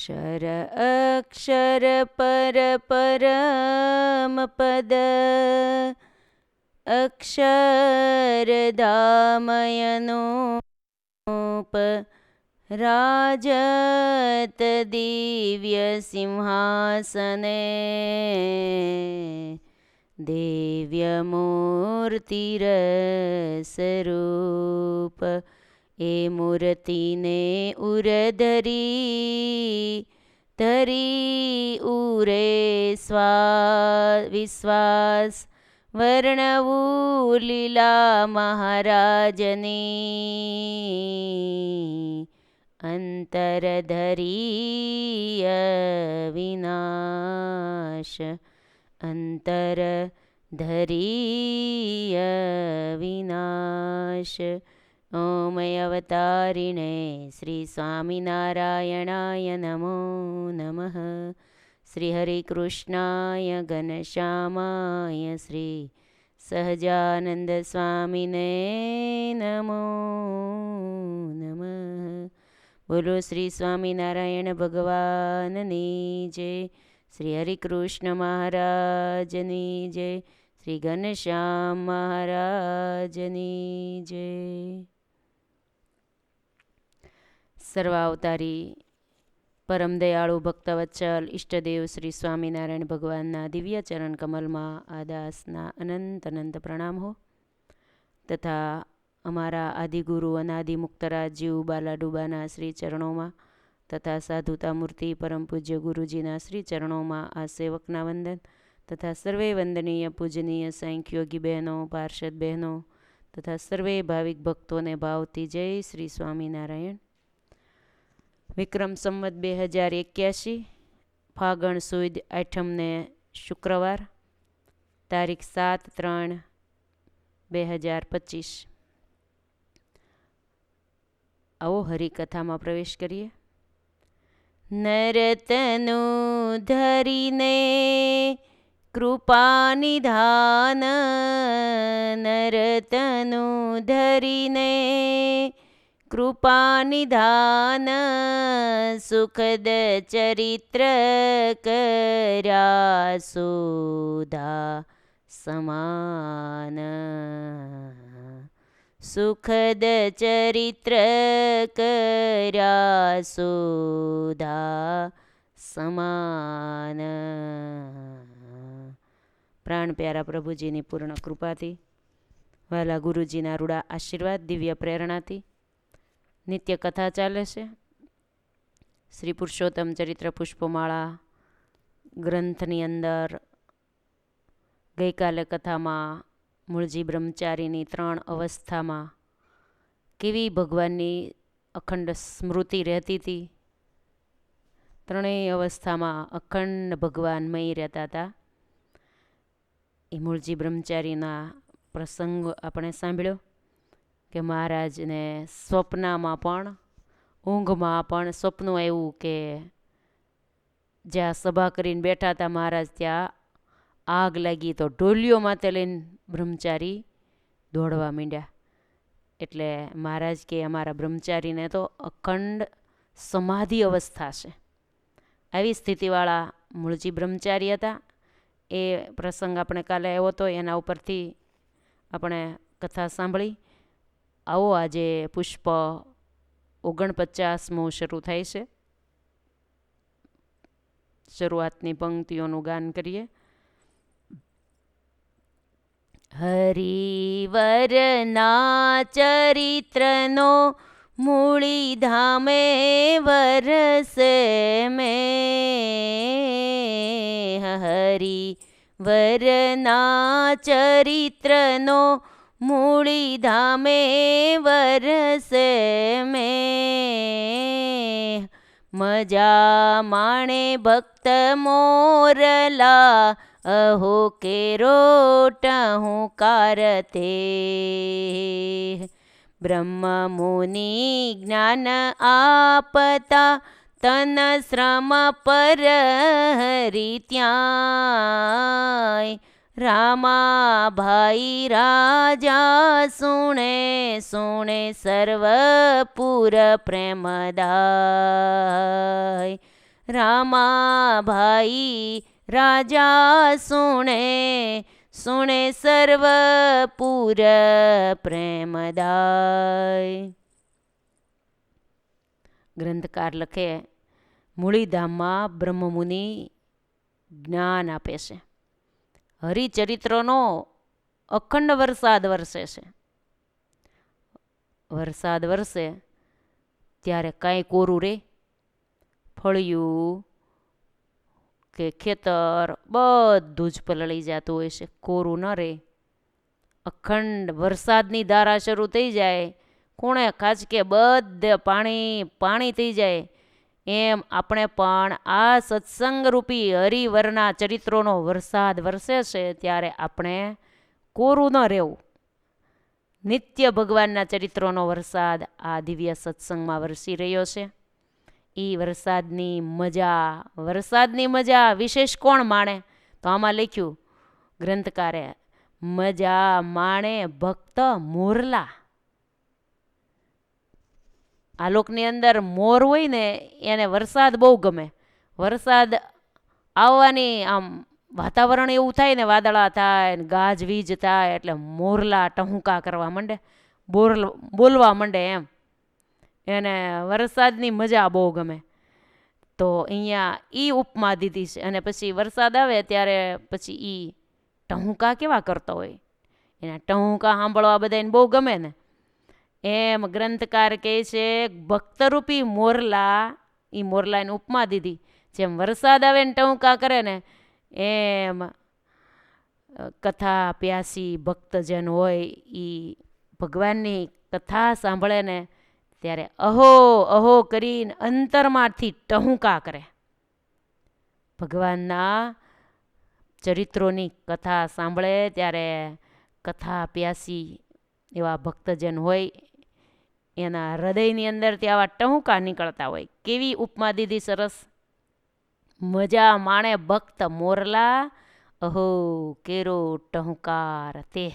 क्षर अक्षर पर परम पद अक्षरधामयनोप राजत दिव्य सिंहासने दिव्यमूर्तिरस्वरूप ए मूर्तिने उरधरी धरी उरे વિશ્વાસ વર્ણવું લીલા મહારાજની અંતરધરીય વિનાશ અંતરધરીય વિનાશ ઓમ અવતારિણે શ્રી સ્વામિનારાયણાય નમો નમઃ શ્રી હરિકૃષ્ણાય ઘનશ્યામાય શ્રી સહજાનંદ સ્વામિને નમો નમઃ. બોલો શ્રી સ્વામિનારાયણ ભગવાનની જય, શ્રી હરિકૃષ્ણ મહારાજની જય, શ્રી ઘનશ્યામ મહારાજની જય. સર્વાવતારી પરમ દયાળુ ભક્તવત્સલ ઈષ્ટદેવ શ્રી સ્વામિનારાયણ ભગવાનના દિવ્ય ચરણ કમલમાં આ દાસના અનંત અનંત પ્રણામ હો, તથા અમારા આદિગુરુ અનાદિ મુક્તરાજજીવ બાલાડુબાના શ્રી ચરણોમાં તથા સાધુતા મૂર્તિ પરમ પૂજ્ય ગુરુજીના શ્રી ચરણોમાં આ સેવકના વંદન તથા સર્વે વંદનીય પૂજનીય સાંખ્યોગી બહેનો, પાર્ષદ બહેનો તથા સર્વે ભાવિક ભક્તોને ભાવથી જય શ્રી સ્વામિનારાયણ. વિક્રમ સંવત 2081 ફાગણ સુદ આઠમને શુક્રવાર તારીખ 7/3/2025. આવો હરિકથામાં પ્રવેશ કરીએ. નરતનું ધરીને કૃપા નિધાન, નરતનું ધરીને કૃપા નિધાન, સુખદ ચરિત્ર કર્યા સુધા સમાન, સુખદ ચરિત્ર કર્યા સુધા સમાન. પ્રાણ પ્યારા પ્રભુજીની પૂર્ણ કૃપાથી, વાલા ગુરુજીના રૂડા આશીર્વાદ, દિવ્ય પ્રેરણાથી નિત્ય કથા ચાલે છે. શ્રી પુરુષોત્તમ ચરિત્ર પુષ્પમાળા ગ્રંથની અંદર ગઈકાલે કથામાં મૂળજી બ્રહ્મચારીની 3 અવસ્થામાં કેવી ભગવાનની અખંડ સ્મૃતિ રહેતી હતી, ત્રણેય અવસ્થામાં અખંડ ભગવાનમય રહેતા હતા. એ મૂળજી બ્રહ્મચારીના પ્રસંગ આપણે સાંભળ્યો કે મહારાજને સ્વપ્નમાં પણ ઊંઘમાં પણ સ્વપ્ન આવ્યું કે જ્યાં સભા કરીને બેઠા હતા મહારાજ ત્યાં આગ લાગી, તો ઢોલિયો માથે લઈને બ્રહ્મચારી દોડવા માંડ્યા. એટલે મહારાજ કે અમારા બ્રહ્મચારીને તો અખંડ સમાધિ અવસ્થા છે. આવી સ્થિતિવાળા મૂળજી બ્રહ્મચારી હતા. એ પ્રસંગ આપણે કાલે આવ્યો હતો, એના ઉપરથી આપણે કથા સાંભળી. આવો આજે પુષ્પ 49મું શરૂ થાય છે. શરૂઆતની પંક્તિઓનું ગાન કરીએ. હરિવરના ચરિત્રનો મૂળી ધામે વરસે મેં, હરિવરના ચરિત્રનો મૂળી ધામે વરસે મેં, મજા માણે ભક્ત મોરલા અહો કેરોટા હું કારતે, બ્રહ્મ મુનિ જ્ઞાન આપતા તન શ્રમ પર હરિ ત્યાંય, રામા ભાઈ રાજા સુણે સુણે સર્વ પૂર પ્રેમદાય, રામા ભાઈ રાજા સુણે સુણે સર્વ પૂર પ્રેમદાય. ગ્રંથકાર લખે, મૂળીધામમાં બ્રહ્મમુનિ જ્ઞાન આપે છે. હરિચરિત્રનો અખંડ વરસાદ વરસે છે. વરસાદ વરસે ત્યારે કાંઈ કોરું રે, ફળિયું કે ખેતર બધું જ પલળી જતું હોય છે, કોરું ન રહે. અખંડ વરસાદની ધારા શરૂ થઈ જાય, કોણે ખાંચકે બધે પાણી પાણી થઈ જાય. એમ આપણે પણ આ સત્સંગરૂપી હરિવરના ચરિત્રોનો વરસાદ વરસે છે ત્યારે આપણે કોરું ન રહેવું. નિત્ય ભગવાનના ચરિત્રોનો વરસાદ આ દિવ્ય સત્સંગમાં વરસી રહ્યો છે. એ વરસાદની મજા વિશેષ કોણ માણે? તો આમાં લખ્યું ગ્રંથકારે, મજા માણે ભક્ત મોરલા. આ લોકની અંદર મોર હોય ને એને વરસાદ બહુ ગમે. વરસાદ આવવાની આમ વાતાવરણ એવું થાય ને, વાદળા થાય ને ગાજવીજ થાય એટલે મોરલા ટહુકા કરવા માંડે, બોલવા માંડે. એમ એને વરસાદની મજા બહુ ગમે. તો અહીંયા ઉપમા દીધી છે. અને પછી વરસાદ આવે ત્યારે પછી ટહુકા કેવા કરતો હોય, એના ટહુકા સાંભળવા બધાને બહુ ગમે ને. એમ ગ્રંથકાર કહે છે, ભક્તરૂપી મોરલા, મોરલાને ઉપમા દીધી. જેમ વરસાદ આવે ને ટહુકા કરે ને, એમ કથા પ્યાસી ભક્તજન હોય એ ભગવાનની કથા સાંભળે ને ત્યારે અહો અહો કરીને અંતરમાંથી ટહુકા કરે. ભગવાનના ચરિત્રોની કથા સાંભળે ત્યારે કથા પ્યાસી એવા ભક્તજન હોય એના હૃદયની અંદરથી આવા ટહુકા નીકળતા હોય. કેવી ઉપમા દીધી સરસ! મજા માણે ભક્ત મોરલા, અહો કેરો ટહુકાર તે.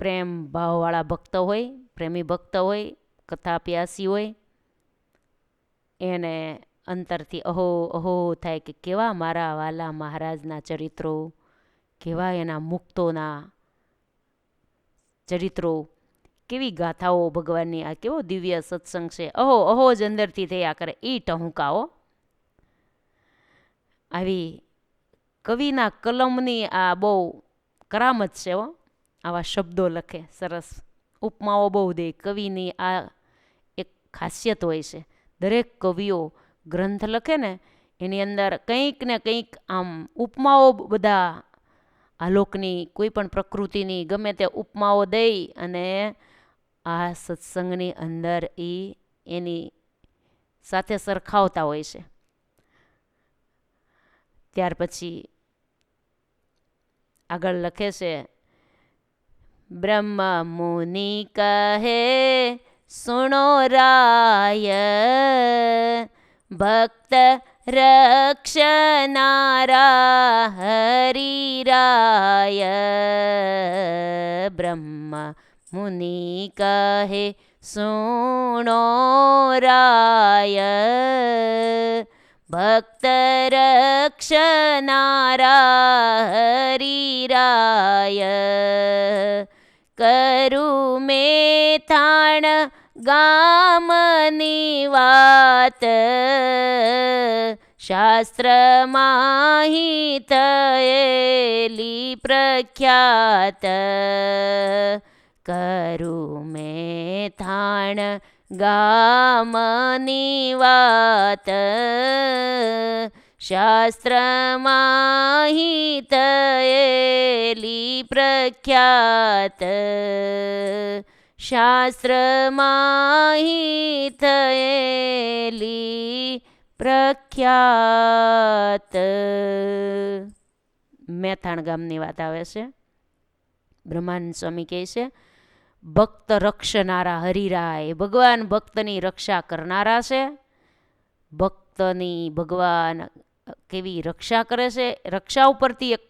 પ્રેમ ભાવવાળા ભક્ત હોય, પ્રેમી ભક્ત હોય, કથા પ્યાસી હોય, એને અંતરથી અહો અહો થાય કે કેવા મારા વાલા મહારાજના ચરિત્રો, કેવા એના મુક્તોના ચરિત્રો, કેવી ગાથાઓ ભગવાનની, આ કેવો દિવ્ય સત્સંગ છે. અહો અહો જ અંદરથી થયા કરે એ ટહુકાઓ. આવી કવિના કલમની આ બહુ કરામત છે હો. આવા શબ્દો લખે સરસ, ઉપમાઓ બહુ દે. કવિની આ એક ખાસિયત હોય છે. દરેક કવિઓ ગ્રંથ લખે ને એની અંદર કંઈક ને કંઈક આમ ઉપમાઓ બધા આલોકની, કોઈ પણ પ્રકૃતિની ગમે તે ઉપમાઓ દઈ અને આ સત્સંગની અંદર એની સાથે સરખાવતા હોય છે. ત્યાર પછી આગળ લખે છે, બ્રહ્મ મુનિ કહે સુણો રાય, ભક્ત રક્ષનારા હરિરાય. બ્રહ્મ મુનિ કહે સુણો રાય, ભક્ત રક્ષનારા હરિરાય. કરું મેં થાણ ગામની વાત, શાસ્ત્રમાં હિ થયેલી પ્રખ્યાત. કરું મેં થાણ ગામની વાત, શાસ્ત્રમાં હિ થયેલી પ્રખ્યાત. શાસ્ત્રમાં હિ થયેલી પ્રખ્યાત. મેથાણ ગામની વાત આવે છે. બ્રહ્માનંદ સ્વામી કહે છે, ભક્ત રક્ષનારા હરિરાય, ભગવાન ભક્તની રક્ષા કરનારા છે. ભક્તની ભગવાન કેવી રક્ષા કરે છે, રક્ષા ઉપરથી એક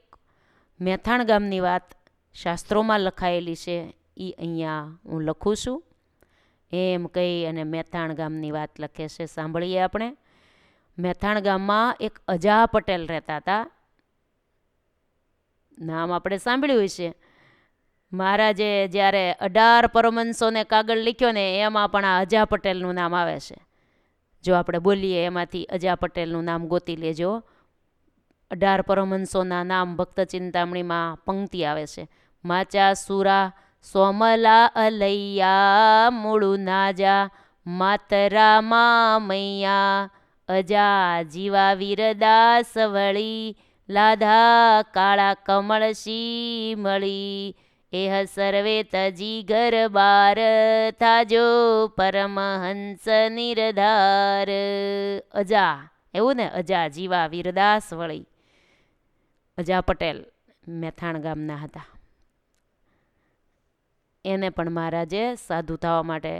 મેથાણ ગામની વાત શાસ્ત્રોમાં લખાયેલી છે. એ અહીંયા હું લખું છું. એમ કહી અને મેથાણ ગામની વાત લખે છે. સાંભળીએ આપણે. મેથાણ ગામમાં એક અજા પટેલ રહેતા હતા. નામ આપણે સાંભળ્યું છે. મહારાજે જ્યારે 18 પરમહંસોને કાગળ લખ્યો ને એમાં પણ આ અજા પટેલનું નામ આવે છે. જો આપણે બોલીએ એમાંથી અજા પટેલનું નામ ગોતી લેજો. 18 પરમહંસોના નામ ભક્ત ચિંતામણીમાં પંક્તિ આવે છે. માચા સુરા સોમલા અલૈયા મૂળુ નાજા માતરા મૈયા અજા જીવા વીરદાસ વળી લાધા કાળા કમળ શીમળી એહ સર્વે તજી ઘર બાર થાજો પરમહંસ નિરધાર. અજા એવું ને, અજા જીવા વીરદાસ વળી. અજા પટેલ મેથાણ ગામના હતા. એને પણ મહારાજે સાધુ થવા માટે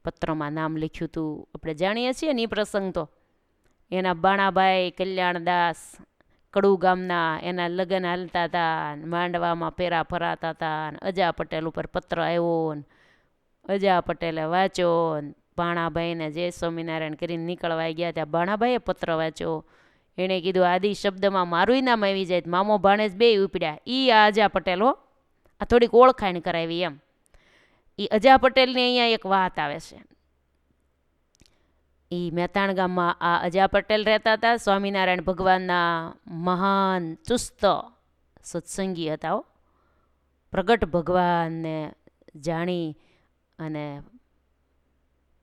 પત્રમાં નામ લખ્યું હતું. આપણે જાણીએ છીએ ને એ પ્રસંગ તો. એના બાણાભાઈ કલ્યાણદાસ કડુ ગામના એના લગ્ન હાલતા હતા, માંડવામાં પેરા ફરાતા હતા. અજા પટેલ ઉપર પત્ર આવ્યો ને અજા પટેલે વાંચ્યો. બાણાભાઈને જય સ્વામિનારાયણ કરીને નીકળવા ગયા ત્યાં બાણાભાઈએ પત્ર વાંચ્યો. એણે કીધું આદિ શબ્દમાં મારું નામ આવી જાય. મામો ભાણેજ બે ઉપડ્યા. એ આ અજા પટેલ હો, આ થોડીક ઓળખાણ કરાવી એમ. એ અજા પટેલની અહીંયા એક વાત આવે છે. એ મેથાણ ગામમાં આ અજા પટેલ રહેતા હતા. સ્વામિનારાયણ ભગવાનના મહાન ચુસ્ત સત્સંગી હતા. પ્રગટ ભગવાનને જાણી અને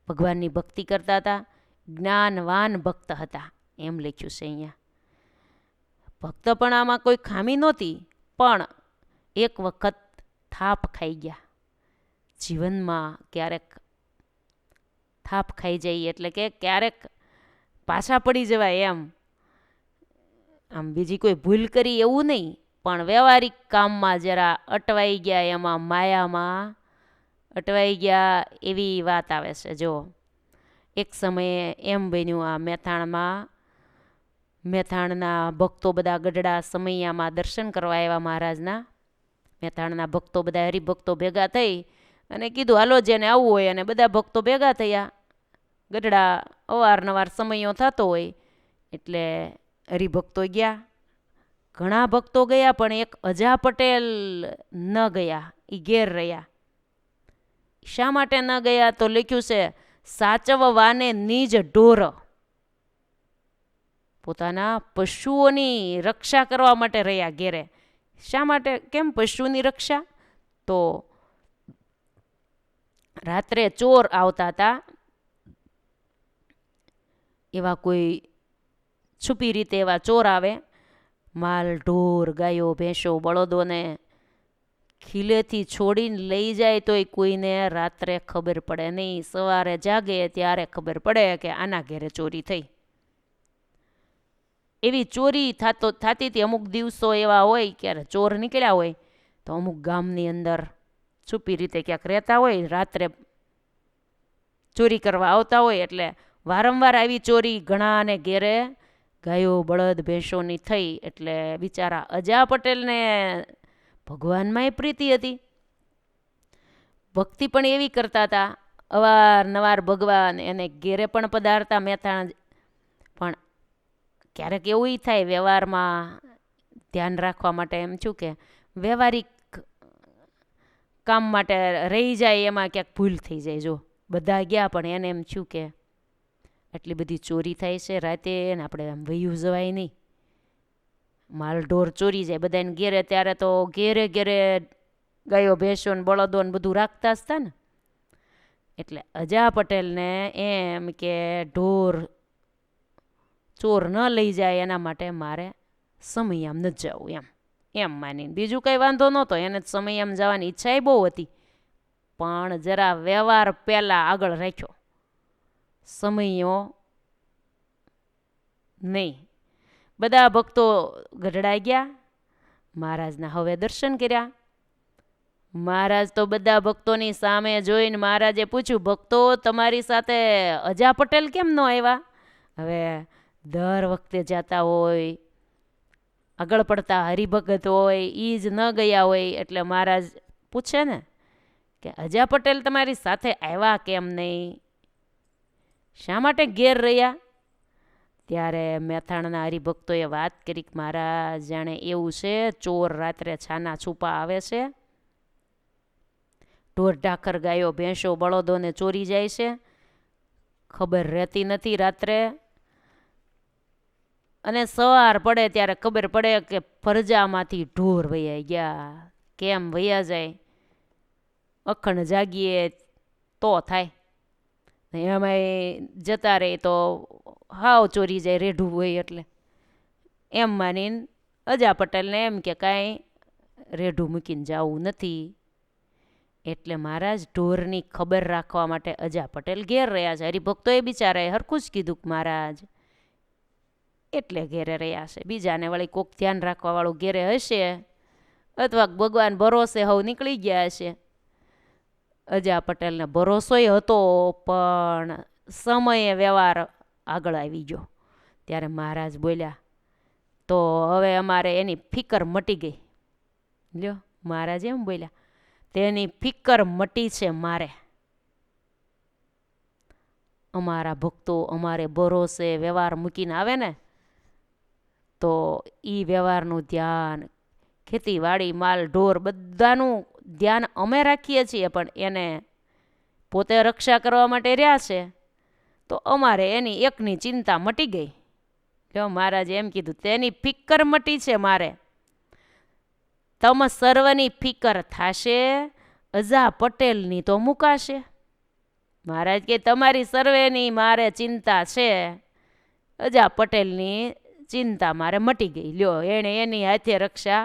ભગવાનની ભક્તિ કરતા હતા. જ્ઞાનવાન ભક્ત હતા એમ લખ્યું છે અહીંયા. ભક્તપણામાં કોઈ ખામી નહોતી, પણ એક વખત થાપ ખાઈ ગયા. જીવનમાં ક્યારેક થાપ ખાઈ જઈએ એટલે કે ક્યારેક પાછા પડી જવાય એમ. આમ બીજી કોઈ ભૂલ કરી એવું નહીં, પણ વ્યવહારિક કામમાં જરા અટવાઈ ગયા, એમાં માયામાં અટવાઈ ગયા એવી વાત આવે છે. જો એક સમયે એમ બન્યું, આ મેથાણના ભક્તો બધા ગઢડા સમૈયામાં દર્શન કરવા આવ્યા મહારાજના. મેથાણના ભક્તો બધા હરિભક્તો ભેગા થઈ અને કીધું હાલો જેને આવવું હોય, અને બધા ભક્તો ભેગા થયા. ગઢડા અવારનવાર સમયો થતો હોય એટલે હરિભક્તો ગયા. ઘણા ભક્તો ગયા, પણ એક અજા પટેલ ન ગયા, એ ઘેર રહ્યા. શા માટે ન ગયા તો લખ્યું છે સાચવવાને નિજ ઢોર. પોતાના પશુઓની રક્ષા કરવા માટે રહ્યા ઘેરે. શા માટે? કેમ પશુની રક્ષા? તો રાત્રે ચોર આવતા હતા. એવા કોઈ છુપી રીતે એવા ચોર આવે, માલ ઢોર ગાયો ભેંસો બળદોને ખીલેથી છોડીને લઈ જાય તોય કોઈને રાત્રે ખબર પડે નહીં. સવારે જાગે ત્યારે ખબર પડે કે આના ઘેરે ચોરી થઈ. એવી ચોરી થતી હતી. અમુક દિવસો એવા હોય ક્યારે ચોર નીકળ્યા હોય તો અમુક ગામની અંદર છુપી રીતે ક્યાંક રહેતા હોય, રાત્રે ચોરી કરવા આવતા હોય. એટલે વારંવાર આવી ચોરી ઘણાને ઘેરે ગાયો બળદ ભેંસોની થઈ. એટલે બિચારા અજા પટેલને ભગવાનમાંય પ્રીતિ હતી, ભક્તિ પણ એવી કરતા હતા. અવારનવાર ભગવાન એને ઘેરે પણ પધારતા મેથાણ. પણ ક્યારેક એવું થાય વ્યવહારમાં ધ્યાન રાખવા માટે એમ છું કે વ્યવહારિક કામ માટે રહી જાય, એમાં ક્યાંક ભૂલ થઈ જાય. જો બધા ગયા પણ એને એમ છું કે આટલી બધી ચોરી થાય છે રાતે ને આપણે આમ વયું જવાય નહીં, માલ ઢોર ચોરી જાય બધાને ઘેરે. ત્યારે તો ઘેરે ઘેરે ગાયો ભેંસો ને બળદો ને બધું રાખતા જ હતા ને. એટલે અજા પટેલને એમ કે ઢોર ચોર ન લઈ જાય એના માટે મારે સમય આમ ન જવું એમ માનીને. બીજું કંઈ વાંધો નહોતો, એને સમય આમ જવાની ઈચ્છા બહુ હતી, પણ જરા વ્યવહાર પહેલાં આગળ રાખ્યો, સમયો નહીં. બધા ભક્તો ગઢડા ગયા, મહારાજના હવે દર્શન કર્યા. મહારાજ તો બધા ભક્તોની સામે જોઈને મહારાજે પૂછ્યું, ભક્તો તમારી સાથે અજા પટેલ કેમ ન આવ્યા? હવે દર વખતે જતા હોય, આગળ પડતા હરિભગત હોય, એ જ ન ગયા હોય. એટલે મહારાજ પૂછે ને કે અજા પટેલ તમારી સાથે આવ્યા કેમ નહીં, શા માટે ઘેર રહ્યા? ત્યારે મેથાણના હરિભક્તોએ વાત કરી કે મહારાજ જાણે એવું છે, ચોર રાત્રે છાના છૂપા આવે છે, ઢોર ઢાખર ગાયો ભેંસો બળદોને ચોરી જાય છે, ખબર રહેતી નથી રાત્રે, અને સવાર પડે ત્યારે ખબર પડે કે ફરજામાંથી ઢોર વયા ગયા. કેમ વયા જાય? અખંડ જાગીએ તો થાય, એમાંય જતા રહે તો હાવ ચોરી જાય, રેઢું હોય એટલે. એમ માનીને અજા પટેલને એમ કે કાંઈ રેઢું મૂકીને જવું નથી. એટલે મહારાજ ઢોરની ખબર રાખવા માટે અજા પટેલ ઘેર રહ્યા છે. હરિભક્તોએ બિચારાએ હરખું જ કીધું કે મહારાજ એટલે ઘેરે રહ્યા છે. બીજાને વળી કોક ધ્યાન રાખવાવાળું ઘેરે હશે, અથવા ભગવાન ભરોસે હવ નીકળી ગયા હશે. અજા પટેલને ભરોસોય હતો, પણ સમયે વ્યવહાર આગળ આવી ગયો. ત્યારે મહારાજ બોલ્યા, તો હવે અમારે એની ફિકર મટી ગઈ. લ્યો, મહારાજ એમ બોલ્યા, તેની ફિકર મટી છે મારે. અમારા ભક્તો અમારે ભરોસે વ્યવહાર મૂકીને આવે ને, તો એ વ્યવહારનું ધ્યાન, ખેતીવાડી માલ ઢોર બધાનું ધ્યાન અમે રાખીએ છીએ, પણ એને પોતે રક્ષા કરવા માટે રહ્યા છે, તો અમારે એની એકની ચિંતા મટી ગઈ. જો મહારાજે એમ કીધું, તેની ફિકર મટી છે મારે. તમ સર્વની ફિકર થાશે, અજા પટેલની તો મુકાશે. મહારાજ કે તમારી સર્વેની મારે ચિંતા છે, અજા પટેલની ચિંતા મારે મટી ગઈ. લ્યો, એણે એની હાથે રક્ષા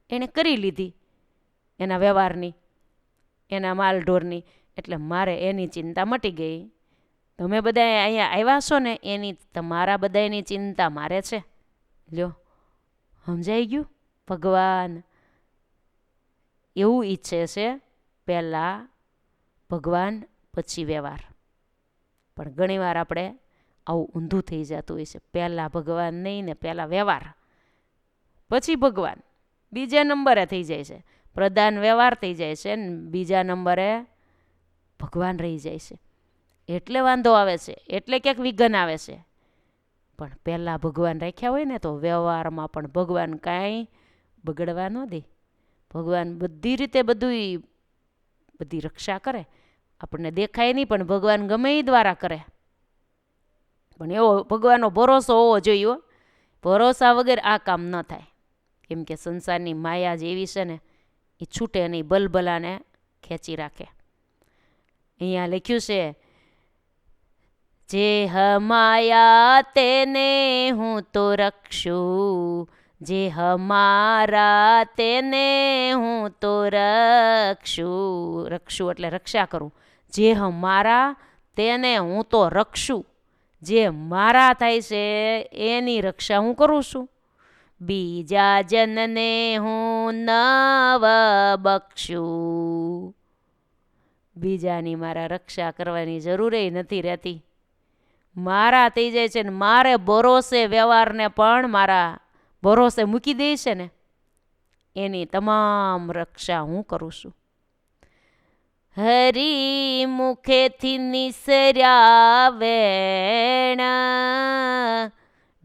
એણે કરી લીધી, એના વ્યવહારની, એના માલઢોરની, એટલે મારે એની ચિંતા મટી ગઈ. તમે બધા અહીંયા આવ્યા છો ને, એની તમારા બધાની ચિંતા મારે છે. લ્યો, સમજાઈ ગયું? ભગવાન એવું ઈચ્છે છે, પહેલાં ભગવાન પછી વ્યવહાર. પણ ઘણીવાર આપણે આવું ઊંધું થઈ જતું હોય છે. પહેલાં ભગવાન નહીં ને પહેલાં વ્યવહાર, પછી ભગવાન બીજા નંબરે થઈ જાય છે. પ્રધાન વ્યવહાર થઈ જાય છે ને બીજા નંબરે ભગવાન રહી જાય છે. એટલે વાંધો આવે છે, એટલે ક્યાંક વિઘન આવે છે. પણ પહેલાં ભગવાન રાખ્યા હોય ને, તો વ્યવહારમાં પણ ભગવાન કાંઈ બગડવા ન દે. ભગવાન બધી રીતે બધી રક્ષા કરે. આપણને દેખાય નહીં, પણ ભગવાન ગમે એ દ્વારા કરે. પણ એવો ભગવાનનો ભરોસો હોવો જોઈએ. ભરોસા વગર આ કામ ન થાય. કેમ કે સંસારની માયા જ એવી છે ને, એ છૂટે નહીં, બલબલાને ખેંચી રાખે. અહીંયા લખ્યું છે, જે હમાયા તેને હું તો રક્ષું, જે હમારા તેને હું તો રક્ષું. રક્ષું એટલે રક્ષા કરું. જે હમારા તેને હું તો રક્ષું. જે મારા થાય છે એની રક્ષા હું કરું છું. બીજા જનને હું નવ બક્ષું. બીજાની મારા રક્ષા કરવાની જરૂર નથી રહેતી. મારા થઈ જાય છે ને, મારે ભરોસે વ્યવહારને પણ મારા ભરોસે મૂકી દે છે ને, એની તમામ રક્ષા હું કરું છું. હરી મુખેથી નિસર્યા વેણ,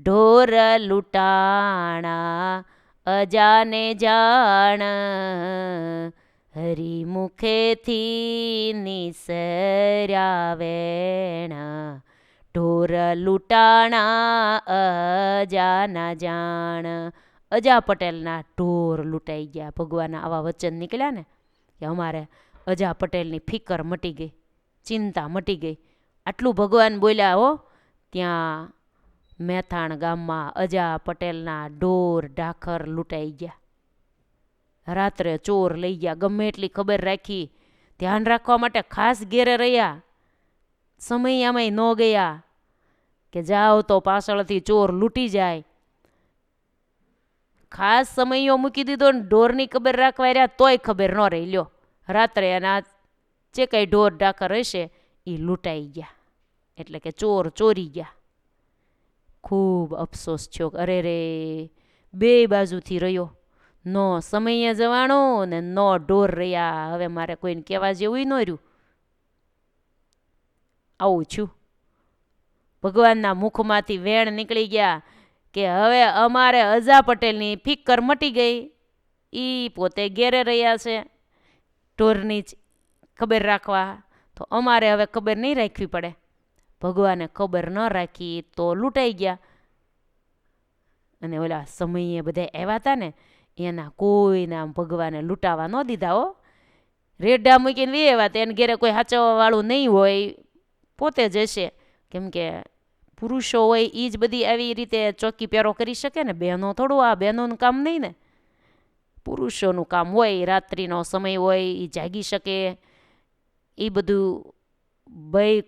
ઢોર લૂંટાણા અજાને જાણ. હરી મુખેથી નિસર્યા વેણ, ઢોર લૂંટાણા અજાના જાણ. અજા પટેલના ઢોર લૂંટાઈ ગયા. ભગવાનના આવા વચન નીકળ્યા ને, કે અમારે અજા પટેલની ફિકર મટી ગઈ, ચિંતા મટી ગઈ. આટલું ભગવાન બોલ્યા હો. ત્યાં મેથાણ ગામમાં અજા પટેલના ઢોર ઢાખર લૂંટાઈ ગયા. રાત્રે ચોર લઈ ગયા. ગમે એટલી ખબર રાખી, ધ્યાન રાખવા માટે ખાસ ઘેરે રહ્યા. સમય આમાંય ન ગયા કે જાઓ તો પાછળથી ચોર લૂંટી જાય. ખાસ સમયો મૂકી દીધો ને ઢોરની ખબર રાખવા રહ્યા, તોય ખબર ન રહી. લ્યો, રાત્રે એના જે કંઈ ઢોર ઢાખર હશે એ લૂંટાઈ ગયા. એટલે કે ચોર ચોરી ગયા. ખૂબ અફસોસ થયો. અરે રે, બે બાજુથી રહ્યો. નો સમયે જવાનું ને નો ઢોર રહ્યા. હવે મારે કોઈને કહેવા જેવું ન રહ્યું. આવું છું. ભગવાનના મુખમાંથી વેણ નીકળી ગયા કે હવે અમારે અજા પટેલની ફિકર મટી ગઈ. એ પોતે ઘેરે રહ્યા છે ઢોરની જ ખબર રાખવા, તો અમારે હવે ખબર નહીં રાખવી પડે. ભગવાને ખબર ન રાખી તો લૂંટાઈ ગયા. અને ઓલા સમયે બધા આવ્યા હતા ને એના કોઈના ભગવાને લૂંટાવા ન દીધા હો. રેડા મૂકીને વી આવ્યા હતા, એને ઘેરે કોઈ હાચવવાવાળું નહીં હોય, પોતે જ હશે. કેમ કે પુરુષો હોય એ જ બધી આવી રીતે ચોકી પહેરો કરી શકે ને, બહેનો થોડું, આ બહેનોનું કામ નહીં ને. પુરુષોનું કામ હોય, રાત્રિનો સમય હોય, એ જાગી શકે, એ બધું ભય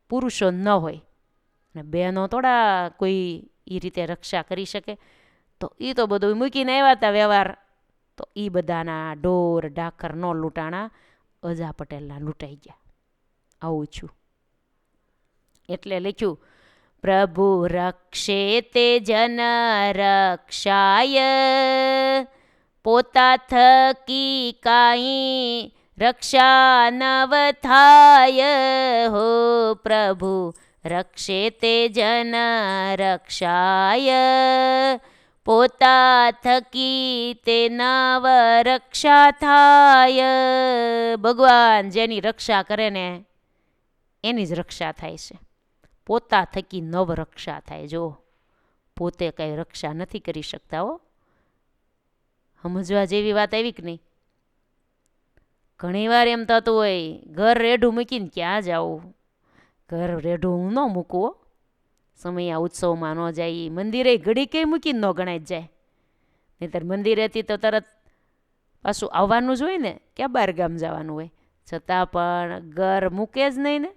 પુરુષો ન હોય. ને બહેનો થોડા કોઈ એ રીતે રક્ષા કરી શકે. તો એ તો બધું મૂકીને આવ્યા હતા વ્યવહાર. તો એ બધાના ઢોર ઢાખર ન લૂંટાણા, અજા પટેલના લૂંટાઈ ગયા. આવું છું. એટલે લખ્યું, પ્રભુ રક્ષે તે જન રક્ષાય, પોતા થકી કાંઈ રક્ષા નવ થાય હો. પ્રભુ રક્ષે તે જન રક્ષાય, પોતા થકી તે નવ રક્ષા થાય. ભગવાન જેની રક્ષા કરે ને એની જ રક્ષા થાય છે. પોતા થકી નવ રક્ષા થાય. જો પોતે કંઈ રક્ષા નથી કરી શકતા હો. સમજવા જેવી વાત આવી કે નહીં? ઘણી વાર એમ થતું હોય ઘર રેઢું મૂકીને ક્યાં જાવું, ઘર રેઢું હું ન મૂકવું. સમય ઉત્સવમાં ન જાય, મંદિરે ઘડી કંઈ મૂકીને ન ગણાય જ જાય. નહીંતર મંદિરેથી તો તરત પાછું આવવાનું જ હોય ને, ક્યાં બહાર ગામ જવાનું હોય. છતાં પણ ઘર મૂકે જ નહીં ને.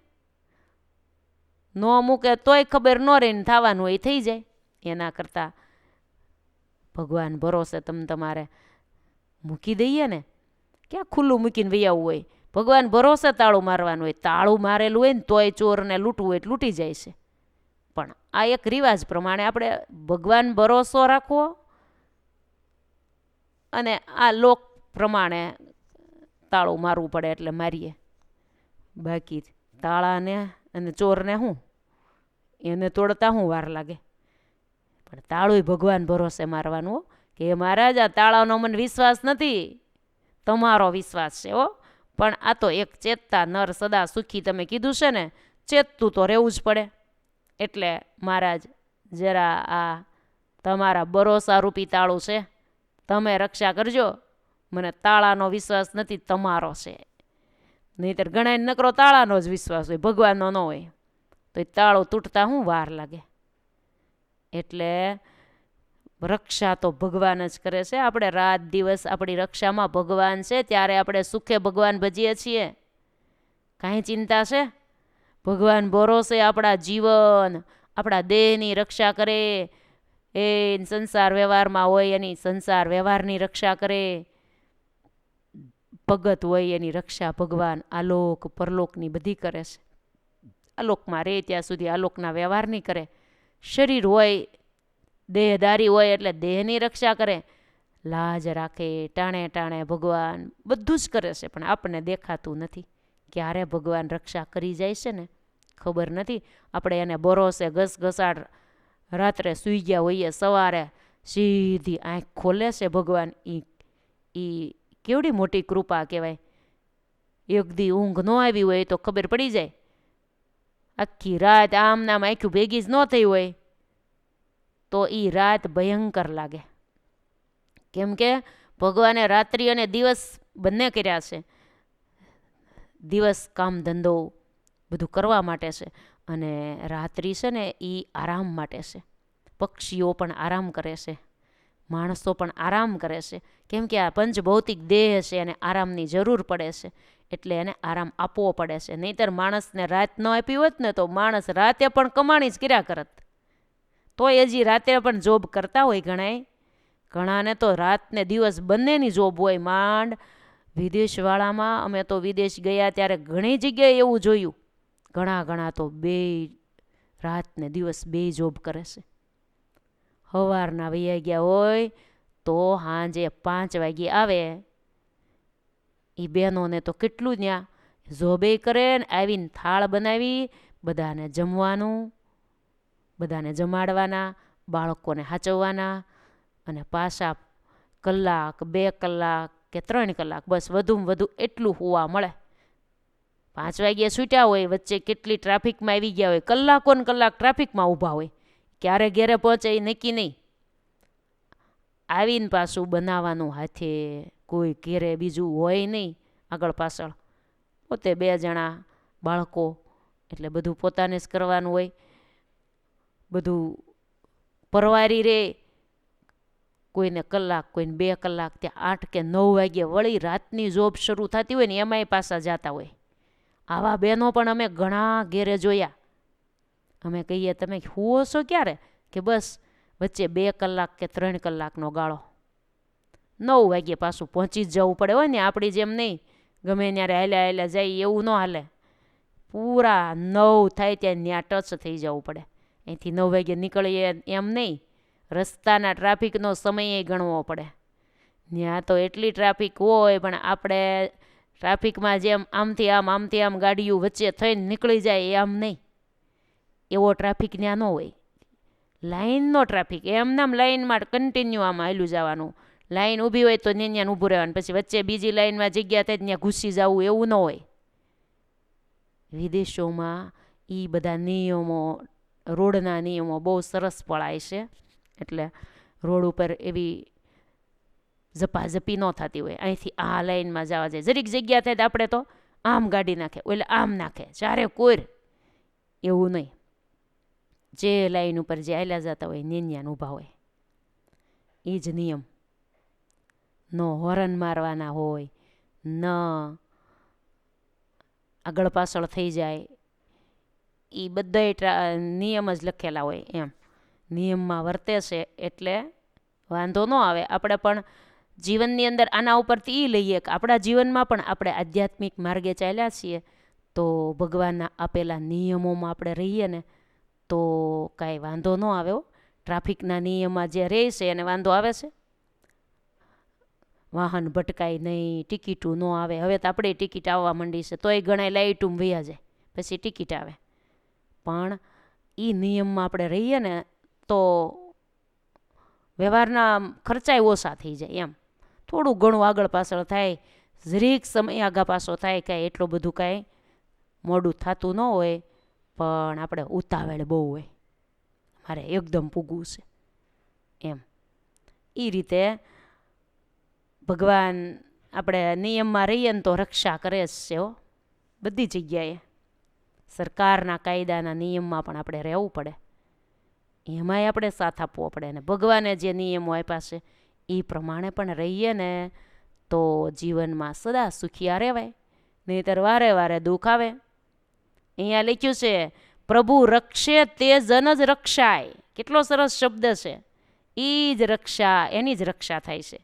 ન મૂકે તોય ખબર ન રહીને થવાનું હોય થઈ જાય. એના કરતાં ભગવાન ભરોસે તમારે મૂકી દઈએ ને, ક્યાં ખુલ્લું મૂકીને વહી આવવું હોય. ભગવાન ભરોસે તાળું મારવાનું હોય. તાળું મારેલું હોય ને તોય ચોરને લૂંટવું હોય એટલે લૂંટી જાય છે. પણ આ એક રિવાજ પ્રમાણે આપણે ભગવાન ભરોસો રાખવો અને આ લોક પ્રમાણે તાળું મારવું પડે એટલે મારીએ. બાકી તાળાને અને ચોરને શું, એને તોડતા શું વાર લાગે. પણ તાળું ભગવાન ભરોસે મારવાનું કે મહારાજ આ તાળાનો મને વિશ્વાસ નથી, તમારો વિશ્વાસ છે હો. પણ આ તો એક ચેતતા નર સદા સુખી તમે કીધું છે ને, ચેતતું તો રહેવું જ પડે. એટલે મહારાજ જરા આ તમારા ભરોસારૂપી તાળું છે, તમે રક્ષા કરજો. મને તાળાનો વિશ્વાસ નથી, તમારો છે. નહીંતર ઘણા નકરો તાળાનો જ વિશ્વાસ હોય, ભગવાનનો ન હોય. તો એ તાળું તૂટતા શું વાર લાગે. એટલે રક્ષા તો ભગવાન જ કરે છે. આપણે રાત દિવસ આપણી રક્ષામાં ભગવાન છે, ત્યારે આપણે સુખે ભગવાન ભજીએ છીએ. કાંઈ ચિંતા છે? ભગવાન ભરોસે આપણા જીવન, આપણા દેહની રક્ષા કરે. એ સંસાર વ્યવહારમાં હોય એની સંસાર વ્યવહારની રક્ષા કરે. ભગત હોય એની રક્ષા ભગવાન આલોક પરલોકની બધી કરે છે. આલોકમાં રહે ત્યાં સુધી આલોકના વ્યવહારની કરે. શરીર હોય, દેહધારી હોય એટલે દેહની રક્ષા કરે. લાજ રાખે, ટાણે ટાણે ભગવાન બધું જ કરે છે. પણ આપણને દેખાતું નથી. ક્યારે ભગવાન રક્ષા કરી જાય છે ને ખબર નથી. આપણે એને ભરોસે ઘસઘસાટ રાત્રે સૂઈ ગયા હોઈએ, સવારે સીધી આંખ ખોલે છે ભગવાન. એ કેવડી મોટી કૃપા કહેવાય. એક દી ઊંઘ ન આવી હોય તો ખબર પડી જાય. આખી રાત આમ નામ આંખ્યું ભેગી જ ન થઈ હોય તો એ રાત ભયંકર લાગે. કેમ કે ભગવાને રાત્રિ અને દિવસ બંને કર્યા છે. દિવસ કામ ધંધો બધું કરવા માટે છે અને રાત્રિ છે ને એ આરામ માટે છે. પક્ષીઓ પણ આરામ કરે છે, માણસો પણ આરામ કરે છે. કેમ કે આ પંચભૌતિક દેહ છે એને આરામની જરૂર પડે છે. એટલે એને આરામ આપવો પડે છે. નહીંતર માણસને રાત ન આપી હોત ને તો માણસ રાતે પણ કમાણી જ કર્યા કરત. તોય હજી રાતે પણ જોબ કરતા હોય ઘણાને તો રાત ને દિવસ બંનેની જોબ હોય. માંડ વિદેશવાળામાં અમે તો વિદેશ ગયા ત્યારે ઘણી જગ્યાએ એવું જોયું. ઘણા તો બે રાત ને દિવસ બે જોબ કરે છે. સવારના વૈયા ગયા હોય તો સાંજે 5 વાગ્યે આવે. એ બહેનોને તો કેટલું ત્યાં જોબે કરે ને આવીને થાળ બનાવી બધાને જમવાનું, બધાને જમાડવાના, બાળકોને સાચવવાના, અને પાછા કલાક 2 કલાક કે 3 કલાક બસ વધુમાં વધુ એટલું હોવા મળે. 5 વાગ્યે છૂટ્યા હોય, વચ્ચે કેટલી ટ્રાફિકમાં આવી ગયા હોય, કલાકો ને કલાક ટ્રાફિકમાં ઊભા હોય, ક્યારે ઘેરે પહોંચે એ નક્કી નહીં. આવીને પાછું બનાવવાનું હાથે, કોઈ ઘેરે બીજું હોય નહીં આગળ પાછળ, પોતે 2 જણા બાળકો, એટલે બધું પોતાને જ કરવાનું હોય. બધું પરવારી રે, કોઈને કલાક, કોઈને 2 કલાક, ત્યાં 8 કે 9 વાગ્યે વળી રાતની જોબ શરૂ થતી હોય ને એમાંય પાછા જતા હોય. આવા બહેનો પણ અમે ઘણા ઘેરે જોયા. અમે કહીએ તમે હુઓ છો ક્યારે? કે બસ વચ્ચે 2 કલાક કે 3 કલાકનો ગાળો. 9 વાગ્યે પાછું પહોંચી જ જવું પડે હોય ને, આપણી જેમ નહીં ગમે ત્યારે હાલ્યા જાય એવું ન હાલે. પૂરા 9 થાય ત્યાં ટચ થઈ જવું પડે. અહીંથી 9 વાગ્યે નીકળીએ એમ નહીં, રસ્તાના ટ્રાફિકનો સમય ગણવો પડે. ત્યાં તો એટલી ટ્રાફિક હોય, પણ આપણે ટ્રાફિકમાં જેમ આમથી આમ ગાડીઓ વચ્ચે થઈને નીકળી જાય એમ નહીં, એવો ટ્રાફિક ત્યાં ન હોય. લાઇનનો ટ્રાફિક, એમનામ લાઇનમાં કન્ટિન્યુ આમ હાલ્યું જવાનું. લાઇન ઊભી હોય તો ત્યાં ઊભું રહેવાનું, પછી વચ્ચે બીજી લાઇનમાં જગ્યા થાય ત્યાં ઘૂસી જવું, એવું ન હોય. વિદેશોમાં એ બધા નિયમો, રોડના નિયમો બહુ સરસ પળાય છે. એટલે રોડ ઉપર એવી ઝપાઝપી ન થતી હોય. અહીંથી આ લાઇનમાં જવા જાય, જરીક જગ્યા થાય તો આપણે તો આમ ગાડી નાખે, એટલે આમ નાખે, ચારે કોઈ એવું નહીં. જે લાઈન ઉપર જે હાલ્યા જતા હોય ન્યાન ઊભા હોય. એ જ નિયમ. ન હોરન મારવાના હોય, ન આગળ પાછળ થઈ જાય, એ બધા નિયમ જ લખેલા હોય. એમ નિયમમાં વર્તે છે એટલે વાંધો ન આવે. આપણે પણ જીવનની અંદર આના ઉપરથી એ લઈએ કે આપણા જીવનમાં પણ આપણે આધ્યાત્મિક માર્ગે ચાલ્યા છીએ, તો ભગવાનના આપેલા નિયમોમાં આપણે રહીએ ને તો કાંઈ વાંધો ન આવે. ટ્રાફિકના નિયમમાં જે રહે છે એને વાંધો આવે છે. વાહન ભટકાય નહીં, ટિકિટું ન આવે. હવે તો આપણે ટિકિટ આવવા માંડી છે, તોય ઘણા લાઇટું વૈયા જાય, પછી ટિકિટ આવે. પણ એ નિયમમાં આપણે રહીએ ને તો વ્યવહારના ખર્ચાય ઓછા થઈ જાય. એમ થોડું ઘણું આગળ પાછળ થાય, જરીક સમય આગા પાછો થાય, કાંઈ એટલું બધું કાંઈ મોડું થતું ન હોય. પણ આપણે ઉતાવળ બહુ હોય, મારે એકદમ પૂગવું છે એમ. એ રીતે ભગવાન આપણે નિયમમાં રહીએ ને તો રક્ષા કરે જ છે. બધી જગ્યાએ સરકારના કાયદાના નિયમમાં પણ આપણે રહેવું પડે, એમાંય આપણે સાથ આપવો પડે. અને ભગવાને જે નિયમો આપ્યા છે એ પ્રમાણે પણ રહીએ ને તો જીવનમાં સદા સુખિયા રહેવાય, નહીંતર વારે વારે દુઃખ આવે. અહીંયા લખ્યું છે પ્રભુ રક્ષે તે જન જ રક્ષાય. કેટલો સરસ શબ્દ છે. એ જ રક્ષા, એની જ રક્ષા થાય છે.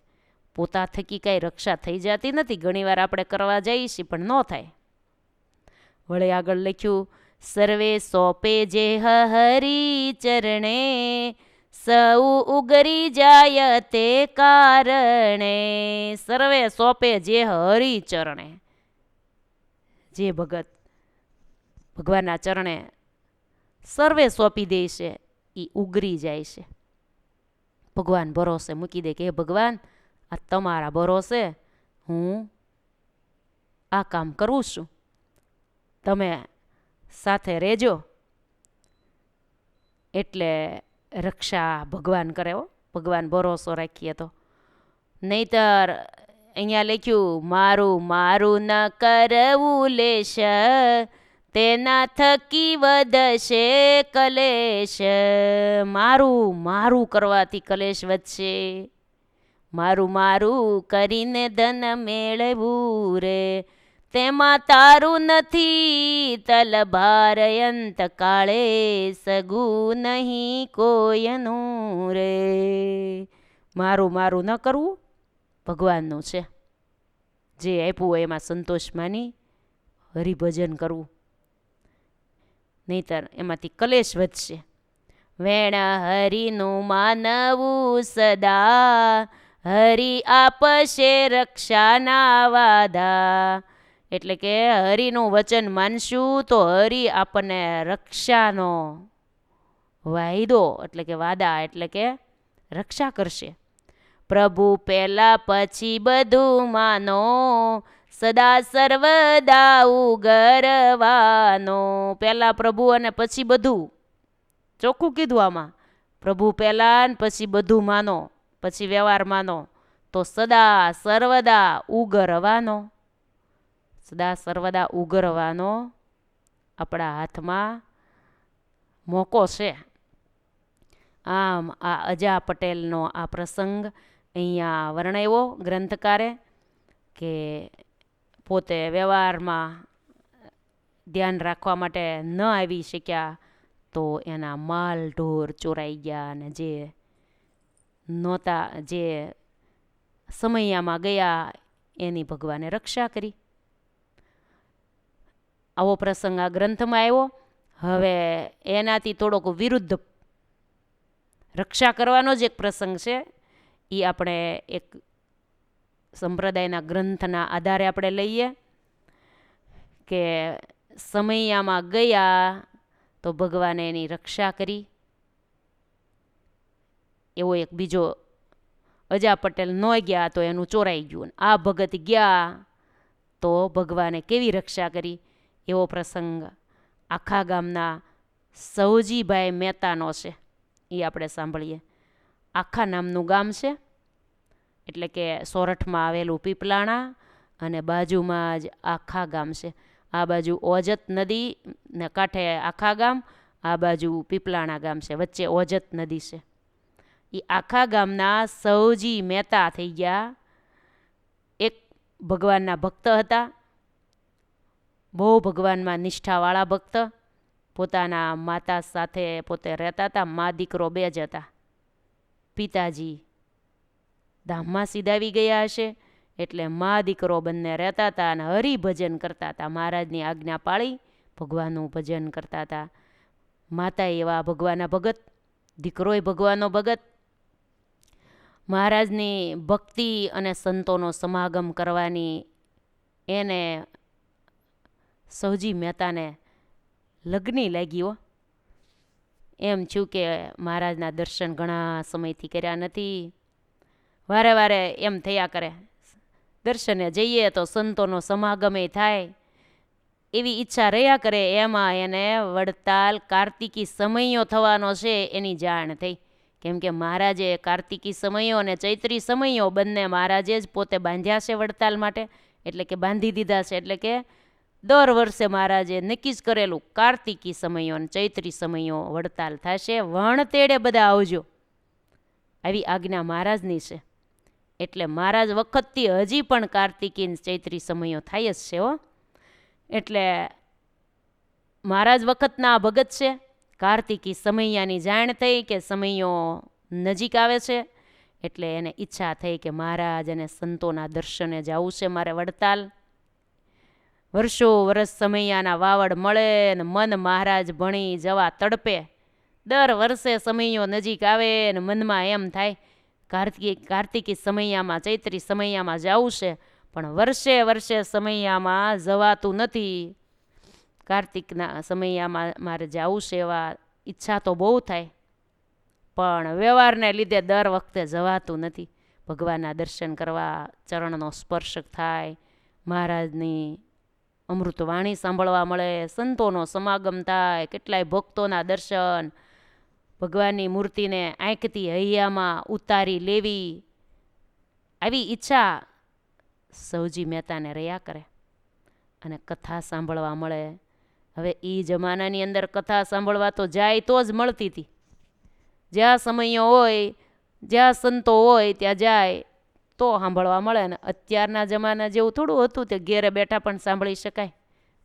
પોતા થકી કાંઈ રક્ષા થઈ જતી નથી. ઘણીવાર આપણે કરવા જઈએ છીએ પણ ન થાય. વળી આગળ લખ્યું સર્વે સોંપે જે હરી ચરણે, સૌ ઉગરી જાય તે કારણે. સર્વે સોંપે જે હરી ચરણે, જે ભગત ભગવાનના ચરણે સર્વે સોંપી દે છે એ ઉગરી જાય છે. ભગવાન ભરોસે મૂકી દે કે હે ભગવાન, આ તમારા ભરોસે હું આ કામ કરું છું, તમે સાથે રહેજો. એટલે રક્ષા ભગવાન કરે. ભગવાન ભરોસો રાખીએ તો. નહીતર અહીંયા લખ્યું મારું મારું ન કરવું લેશ, તેના થકી વધશે કલેશ. મારું મારું કરવાથી કલેશ વધશે. મારું મારું કરીને ધન મેળવું રે, તેમાં તારું નથી તલભાર. અંત કાળે સગું નહીં કોયનું રે. મારું મારું ન કરવું ભગવાનનું છે. જે આપ્યું હોય એમાં સંતોષ માની હરિભજન કરવું, નહીતર એમાંથી કલેશ વધશે. વેણ હરિનું માનવું સદા, હરિ આપશે રક્ષાના વાદા. એટલે કે હરિનું વચન માનશું તો હરિ આપણને રક્ષાનો વાયદો એટલે કે વાદા એટલે કે રક્ષા કરશે. પ્રભુ પહેલા પછી બધું માનો, સદા સર્વદા ઉગરવાનો. પહેલા પ્રભુ અને પછી બધું, ચોખ્ખું કીધું આમાં. પ્રભુ પહેલા ને પછી બધું માનો, પછી વ્યવહાર માનો, તો સદા સર્વદા ઉગરવાનો. સદા સર્વદા ઉગરવાનો આપણા હાથમાં મોકો છે. આમ આ અજા પટેલનો આ પ્રસંગ અહીંયા વર્ણવ્યો ગ્રંથકારે કે પોતે વ્યવહારમાં ધ્યાન રાખવા માટે ન આવી શક્યા તો એના માલ ઢોર ચોરાઈ ગયા, અને જે નહોતા, જે સમયામાં ગયા એની ભગવાને રક્ષા કરી. આવો પ્રસંગ આ ગ્રંથમાં આવ્યો. હવે એનાથી થોડોક વિરુદ્ધ રક્ષા કરવાનો જ એક પ્રસંગ છે. એ આપણે એક સંપ્રદાયના ગ્રંથના આધારે આપણે લઈએ કે સમયામાં ગયા તો ભગવાને એની રક્ષા કરી. એવો એક બીજો, અજા પટેલ ન ગયા તો એનું ચોરાઈ ગયું, આ ભગત ગયા તો ભગવાને કેવી રક્ષા કરી, એવો પ્રસંગ આખા ગામના સૌજીભાઈ મહેતાનો છે. એ આપણે સાંભળીએ. આખા નામનું ગામ છે, એટલે કે સોરઠમાં આવેલું પીપલાણા અને બાજુમાં જ આખા ગામ છે. આ બાજુ ઓજત નદી ને કાંઠે આખા ગામ, આ બાજુ પીપલાણા ગામ છે, વચ્ચે ઓજત નદી છે. એ આખા ગામના સૌજી મહેતા થઈ ગયા. એક ભગવાનના ભક્ત હતા, બહુ ભગવાનમાં નિષ્ઠાવાળા ભક્ત. પોતાના માતા સાથે પોતે રહેતા હતા, મા દીકરો બે જ હતા. પિતાજી ધામમાં સીધાવી ગયા હશે એટલે મા દીકરો બંને રહેતા હતા અને હરિભજન કરતા હતા. મહારાજની આજ્ઞા પાળી ભગવાનનું ભજન કરતા હતા. માતા એવા ભગવાનના ભગત, દીકરોય ભગવાનનો ભગત. મહારાજની ભક્તિ અને સંતોનો સમાગમ કરવાની એને સૌજી મહેતાને લગ્ની લાગ્યો. એમ છું કે મહારાજના દર્શન ઘણા સમયથી કર્યા નથી. વારે વારે એમ થયા કરે, દર્શને જઈએ તો સંતોનો સમાગમે થાય, એવી ઈચ્છા રહ્યા કરે. એમાં એને વડતાલ કાર્તિકી સમયો થવાનો છે એની જાણ થઈ. કેમ કે મહારાજે કાર્તિકી સમયો અને ચૈત્રી સમયો બંને મહારાજે જ પોતે બાંધ્યા છે વડતાલ માટે, એટલે કે બાંધી દીધા છે. એટલે કે દર વર્ષે મહારાજે નક્કી જ કરેલું કાર્તિકી સમયો અને ચૈત્રી સમયો વડતાલ થશે, વણતેડે બધા આવજો, આવી આજ્ઞા મહારાજની છે. એટલે મહારાજ વખતથી હજી પણ કાર્તિકી ચૈત્રી સમયો થાય જ છે હો. એટલે મહારાજ વખતના ભગત છે. કાર્તિકી સમયાની જાણ થઈ કે સમયો નજીક આવે છે, એટલે એને ઈચ્છા થઈ કે મહારાજ અને સંતોના દર્શને જવું છે મારે વડતાલ. વર્ષો વર્ષ સમયાના વાવડ મળે ને મન મહારાજ ભણી જવા તડપે. દર વર્ષે સમયો નજીક આવે ને મનમાં એમ થાય કાર્તિકી સમયામાં ચૈત્રી સમયામાં જવું છે, પણ વર્ષે વર્ષે સમયામાં જવાતું નથી. કાર્તિકના સમયામાં મારે જવું છે, એવા ઈચ્છા તો બહુ થાય, પણ વ્યવહારને લીધે દર વખતે જવાતું નથી. ભગવાનના દર્શન કરવા, ચરણનો સ્પર્શ થાય, મહારાજની અમૃતવાણી સાંભળવા મળે, સંતોનો સમાગમ થાય, કેટલાય ભક્તોના દર્શન, ભગવાનની મૂર્તિને આંખથી હૈયામાં ઉતારી લેવી, આવી ઈચ્છા સૌજી મહેતાને રહ્યા કરે. અને કથા સાંભળવા મળે. હવે એ જમાનાની અંદર કથા સાંભળવા તો જાય તો જ મળતી હતી. જ્યાં સમયો હોય, જ્યાં સંતો હોય ત્યાં જાય તો સાંભળવા મળે. ને અત્યારના જમાના જેવું થોડું હતું તે ઘેરે બેઠા પણ સાંભળી શકાય.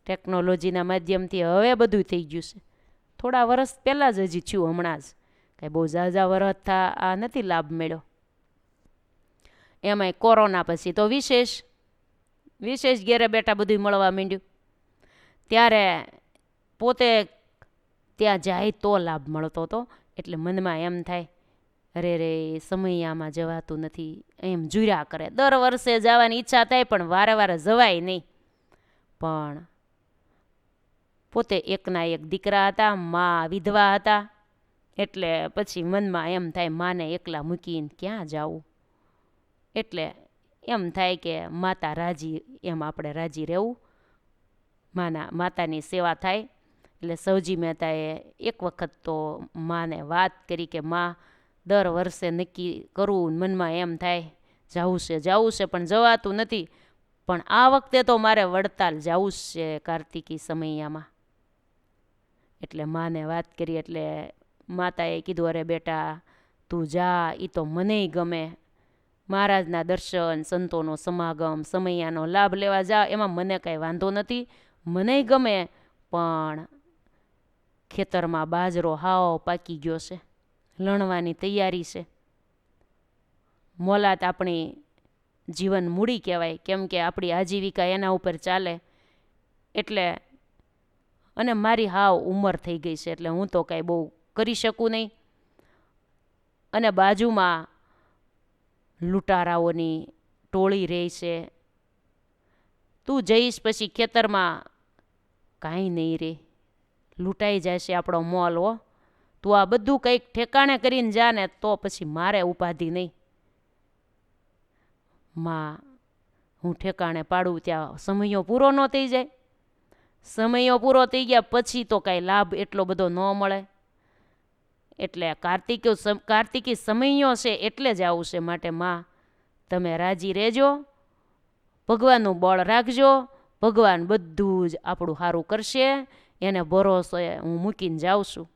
ટેકનોલોજીના માધ્યમથી હવે બધું થઈ ગયું છે. થોડા વર્ષ પહેલાં જ હજી થયું, હમણાં જ, કાંઈ બહુ ઝાઝા વર્ષ થા આ નથી લાભ મળ્યો. એમાંય કોરોના પછી તો વિશેષ ઘેરે બેઠા બધું મળવા માંડ્યું. ત્યારે પોતે ત્યાં જાય તો લાભ મળતો હતો. એટલે મનમાં એમ થાય અરે રે સમૈયામાં જવાતું નથી એમ જુર્યા કરે. દર વર્ષે જવાની ઈચ્છા થાય પણ વારે વારે જવાય નહીં. પણ પોતે એકના એક દીકરા હતા, મા વિધવા હતા, એટલે પછી મનમાં એમ થાય માને એકલા મૂકીને ક્યાં જાવું. એટલે એમ થાય કે માતા રાજી એમ આપણે રાજી રહેવું, માતાની સેવા થાય. એટલે સવજી મહેતાએ એક વખત તો માને વાત કરી કે માં દર વર્ષે નક્કી કરવું, મનમાં એમ થાય જાવું છે પણ જવાતું નથી, પણ આ વખતે તો મારે વડતાલ જવું જ છે કાર્તિકી સમૈયામાં. એટલે માને વાત કરી એટલે માતાએ કીધું અરે બેટા તું જા, એ તો મનેય ગમે, મહારાજના દર્શન, સંતોનો સમાગમ, સમૈયાનો લાભ લેવા જા, એમાં મને કાંઈ વાંધો નથી, મનેય ગમે. પણ ખેતરમાં બાજરો હાવ પાકી ગયો છે, લણવાની તૈયારી છે. મોલાત આપણી જીવન મૂડી કહેવાય, કેમ કે આપણી આજીવિકા એના ઉપર ચાલે. એટલે અને મારી હાવ ઉંમર થઈ ગઈ છે એટલે હું તો કાંઈ બહુ કરી શકું નહીં. અને બાજુમાં લૂંટારાઓની ટોળી રહે છે, તું જઈશ પછી ખેતરમાં કાંઈ નહીં રે, લૂંટાઈ જાય છે આપણો મોલ. હો તું આ બધું કંઈક ઠેકાણે કરીને જા ને તો પછી મારે ઉપાધિ નહીં. માં હું ઠેકાણે પાડું ત્યાં સમયો પૂરો ન થઈ જાય. સમયો પૂરો થઈ ગયા પછી તો કાંઈ લાભ એટલો બધો ન મળે. એટલે કાર્તિકી સમયો છે એટલે જ આવું છે. માટે માં તમે રાજી રહેજો, ભગવાનનું બળ રાખજો, ભગવાન બધું જ આપણું સારું કરશે, એને ભરોસો હું મૂકીને જાઉં છું.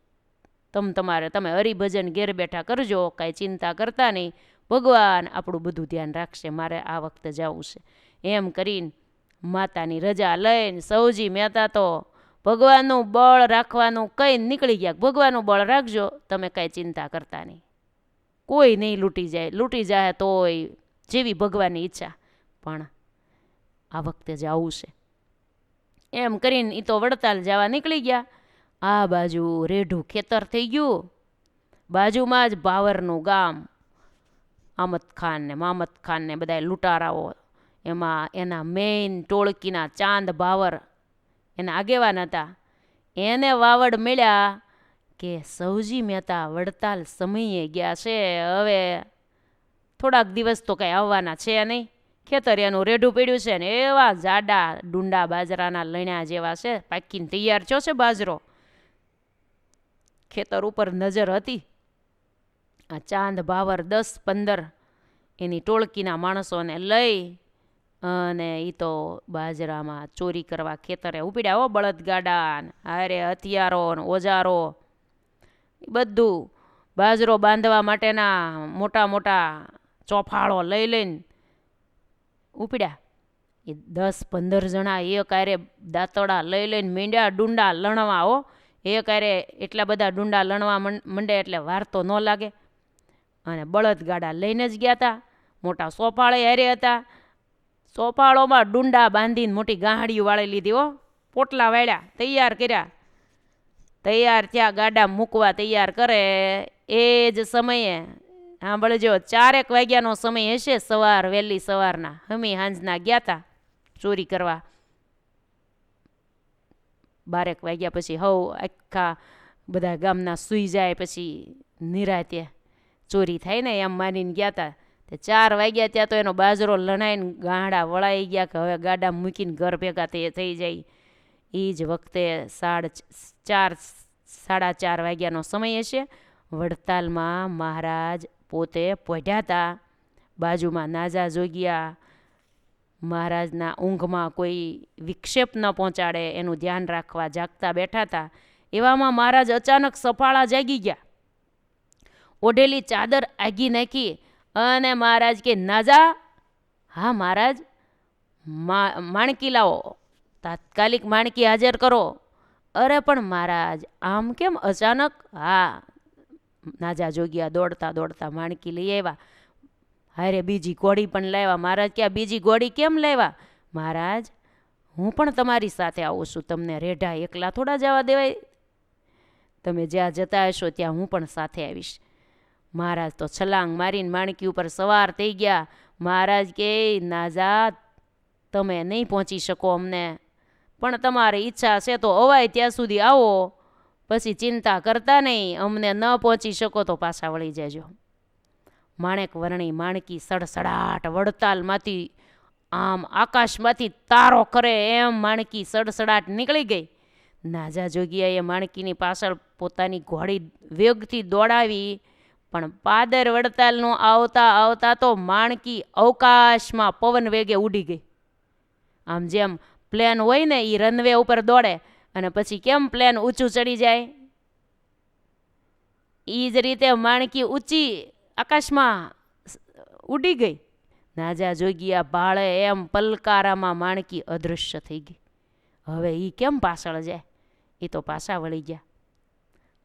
તમે હરિભજન ઘેર બેઠા કરજો, કાંઈ ચિંતા કરતા નહીં, ભગવાન આપણું બધું ધ્યાન રાખશે. મારે આ વખતે જવું છે એમ કરીને માતાની રજા લઈને સવજી મહેતા તો ભગવાનનું બળ રાખવાનું કંઈ નીકળી ગયા. ભગવાનનું બળ રાખજો, તમે કાંઈ ચિંતા કરતા નહીં, કોઈ નહીં લૂંટી જાય તોય જેવી ભગવાનની ઈચ્છા, પણ આ વખતે જવું છે એમ કરીને એ તો વડતાલ જવા નીકળી ગયા. આ બાજુ રેઢું ખેતર થઈ ગયું, બાજુમાં જ ભાવરનું ગામ. આમદ ખાન ને મામદ ખાન ને બધા લૂંટારાઓ, એમાં એના મેઇન ટોળકીના ચાંદ ભાવર એના આગેવાન હતા. એને વાવડ મળ્યા કે સવજી મહેતા વડતાલ સમયે ગયા છે, હવે થોડાક દિવસ તો કાંઈ આવવાના છે નહીં. ખેતર એનું રેઢું પડ્યું છે ને એવા જાડા ડુંડા બાજરાના લણ્યા જેવા છે, પાકીને તૈયાર થયો છે બાજરો. ખેતર ઉપર નજર હતી. આ ચાંદ ભાવર 10-15 એની ટોળકીના માણસોને લઈ અને એ તો બાજરામાં ચોરી કરવા ખેતરે ઉપડ્યા. હો બળદગાડા હારે હથિયારો ને ઓજારો બધું, બાજરો બાંધવા માટેના મોટા મોટા ચોફાળો લઈને ઉપડ્યા. એ 10-15 જણા એક હારે દાંતડા લઈને મીંડ્યા ડુંડા લણવા. હો એક હારે એટલા બધા ડુંડા લણવા મંડે એટલે વાર તો ન લાગે. અને બળદગાડા લઈને જ ગયા હતા, મોટા સોફાળે હારે હતા. સોફાળોમાં ડુંડા બાંધીને મોટી ગાંહડીઓ વાળી લીધી. હો પોટલા વાળ્યા, તૈયાર કર્યા, તૈયાર થયા, ગાડા મૂકવા તૈયાર કરે. એ જ સમયે સાંભળજો 4 વાગ્યાનો સમય હશે, વહેલી સવારના, હમી હાંજના ગયા હતા ચોરી કરવા. 12 વાગ્યા પછી આખા બધા ગામના સૂઈ જાય પછી નિરાતે ચોરી થાય ને એમ માનીને ગયા હતા. તે 4 વાગ્યા ત્યાં તો એનો બાજરો લણાઈને ગાંડા વળાઈ ગયા કે હવે ગાડા મૂકીને ઘર ભેગા થઈ જાય. એ જ વખતે 4:30 વાગ્યાનો સમય હશે. વડતાલમાં મહારાજ પોતે પહોંચ્યા હતા. બાજુમાં નાજા જોગ્યા, મહારાજના ઊંઘમાં કોઈ વિક્ષેપ ન પહોંચાડે એનું ધ્યાન રાખવા જાગતા બેઠા હતા. એવામાં મહારાજ અચાનક સફાળા જાગી ગયા, ઓઢેલી ચાદર આગી નાખી અને મહારાજ કે નાજા. હા મહારાજ, માણકી લાવો, તાત્કાલિક માણકી હાજર કરો. અરે પણ મહારાજ આમ કેમ અચાનક? હા, નાજા જોગ્યા દોડતા દોડતા માણકી લઈ આવ્યા. હારે બીજી ઘોડી પણ લાવ્યા. મહારાજ કે બીજી ઘોડી કેમ લાવ્યા? મહારાજ હું પણ તમારી સાથે આવું છું, તમને રેઢા એકલા થોડા જવા દેવાય, તમે જ્યાં જતા હશો ત્યાં હું પણ સાથે આવીશ. મહારાજ તો છલાંગ મારીને માણકી ઉપર સવાર થઈ ગયા. મહારાજ કે નાજા તમે નહીં પહોંચી શકો અમને, પણ તમારી ઈચ્છા છે તો અવાય ત્યાં સુધી આવો, પછી ચિંતા કરતા નહીં, અમને ન પહોંચી શકો તો પાછા વળી જજો. માણેક વર્ણી માણકી સડસડાટ વડતાલમાંથી આમ આકાશમાંથી તારો કરે એમ માણકી સડસડાટ નીકળી ગઈ. નાજા જોગિયાએ માણકીની પાછળ પોતાની ઘોડી વેગથી દોડાવી, પણ પાદર વડતાલનું આવતા આવતા તો માણકી અવકાશમાં પવન વેગે ઉડી ગઈ. આમ જેમ પ્લેન હોય ને એ રનવે ઉપર દોડે અને પછી કેમ પ્લેન ઊંચું ચડી જાય, એ જ રીતે માણકી ઊંચી આકાશમાં ઉડી ગઈ. નાજા જોગિયા ભાળે એમ પલકારામાં માણકી અદૃશ્ય થઈ ગઈ. હવે એ કેમ પાછળ જાય? એ તો પાછા વળી ગયા.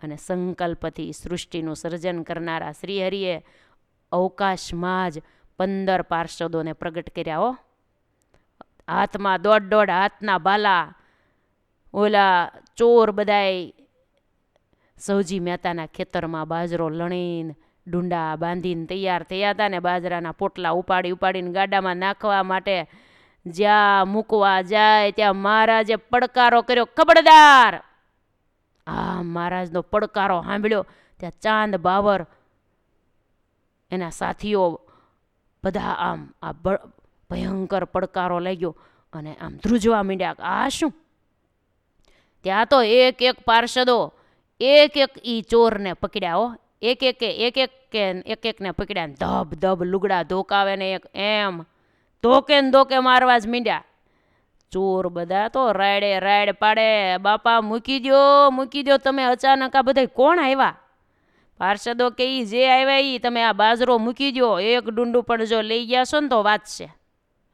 અને સંકલ્પથી સૃષ્ટિનું સર્જન કરનારા શ્રીહરિએ અવકાશમાં જ 15 પાર્ષદોને પ્રગટ કર્યા. હો, હાથમાં દોઢ હાથના બાલા. ઓલા ચોર બધાય સૌજી મહેતાના ખેતરમાં બાજરો લણીને ડુંડા બાંધીને તૈયાર થયા હતા ને બાજરાના પોટલા ઉપાડીને ગાડામાં નાખવા માટે જ્યાં મૂકવા જાય ત્યાં મહારાજે પડકારો કર્યો, ખબરદાર! આ મહારાજનો પડકારો સાંભળ્યો ત્યાં ચાંદ બાવર એના સાથીઓ બધા આમ આ ભયંકર પડકારો લાગ્યો અને આમ ધ્રુજવા માંડ્યા. આ શું? ત્યાં તો એક પાર્ષદો એક ઈ ચોરને પકડ્યા. હો, એક ને પકડ્યા. ધબ ધબ લુગડા ધોકાવે ને એક એમ ધોકે મારવા જ મીંડ્યા. ચોર બધા તો રાયડે પાડે, બાપા મૂકી દો તમે, અચાનક આ બધા કોણ આવ્યા? પાર્ષદો કે જે આવ્યા ઈ તમે આ બાજરો મૂકી દો, એક ડુંડું પણ જો લઈ ગયા છો ને તો વાત છે,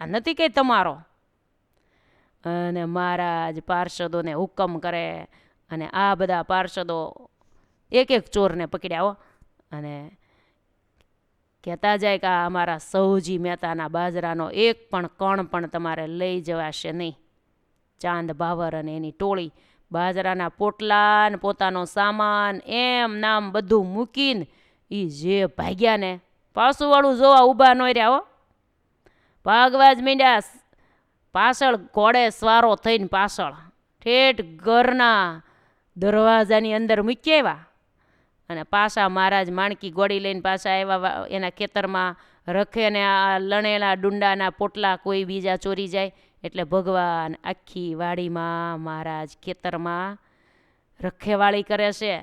આ નથી કઈ તમારો. અને મહારાજ પાર્ષદોને હુકમ કરે અને આ બધા પાર્ષદો એક ચોરને પકડ્યા. હો, અને કહેતા જાય કે આ અમારા સૌજી મહેતાના બાજરાનો એક પણ કણ પણ તમારે લઈ જવાશે નહીં. ચાંદ બાવર અને એની ટોળી બાજરાના પોટલા ને પોતાનો સામાન એમ નામ બધું મૂકીને એ જે ભાગ્યા ને પાછું વાળું જોવા ઊભા ન રહ્યા. હો, ભાગવા જ માંડ્યા. પાછળ ઘોડે સવારો થઈને પાછળ ઠેઠ ઘરના દરવાજાની અંદર મૂકી આવ્યા. અને પાછા મહારાજ માણકી ગોળી લઈને પાછા આવ્યા એના ખેતરમાં રખે ને આ લણેલા ડુંડાના પોટલા કોઈ બીજા ચોરી જાય એટલે ભગવાન આખી વાડીમાં મહારાજ ખેતરમાં રખેવાળી કરે છે.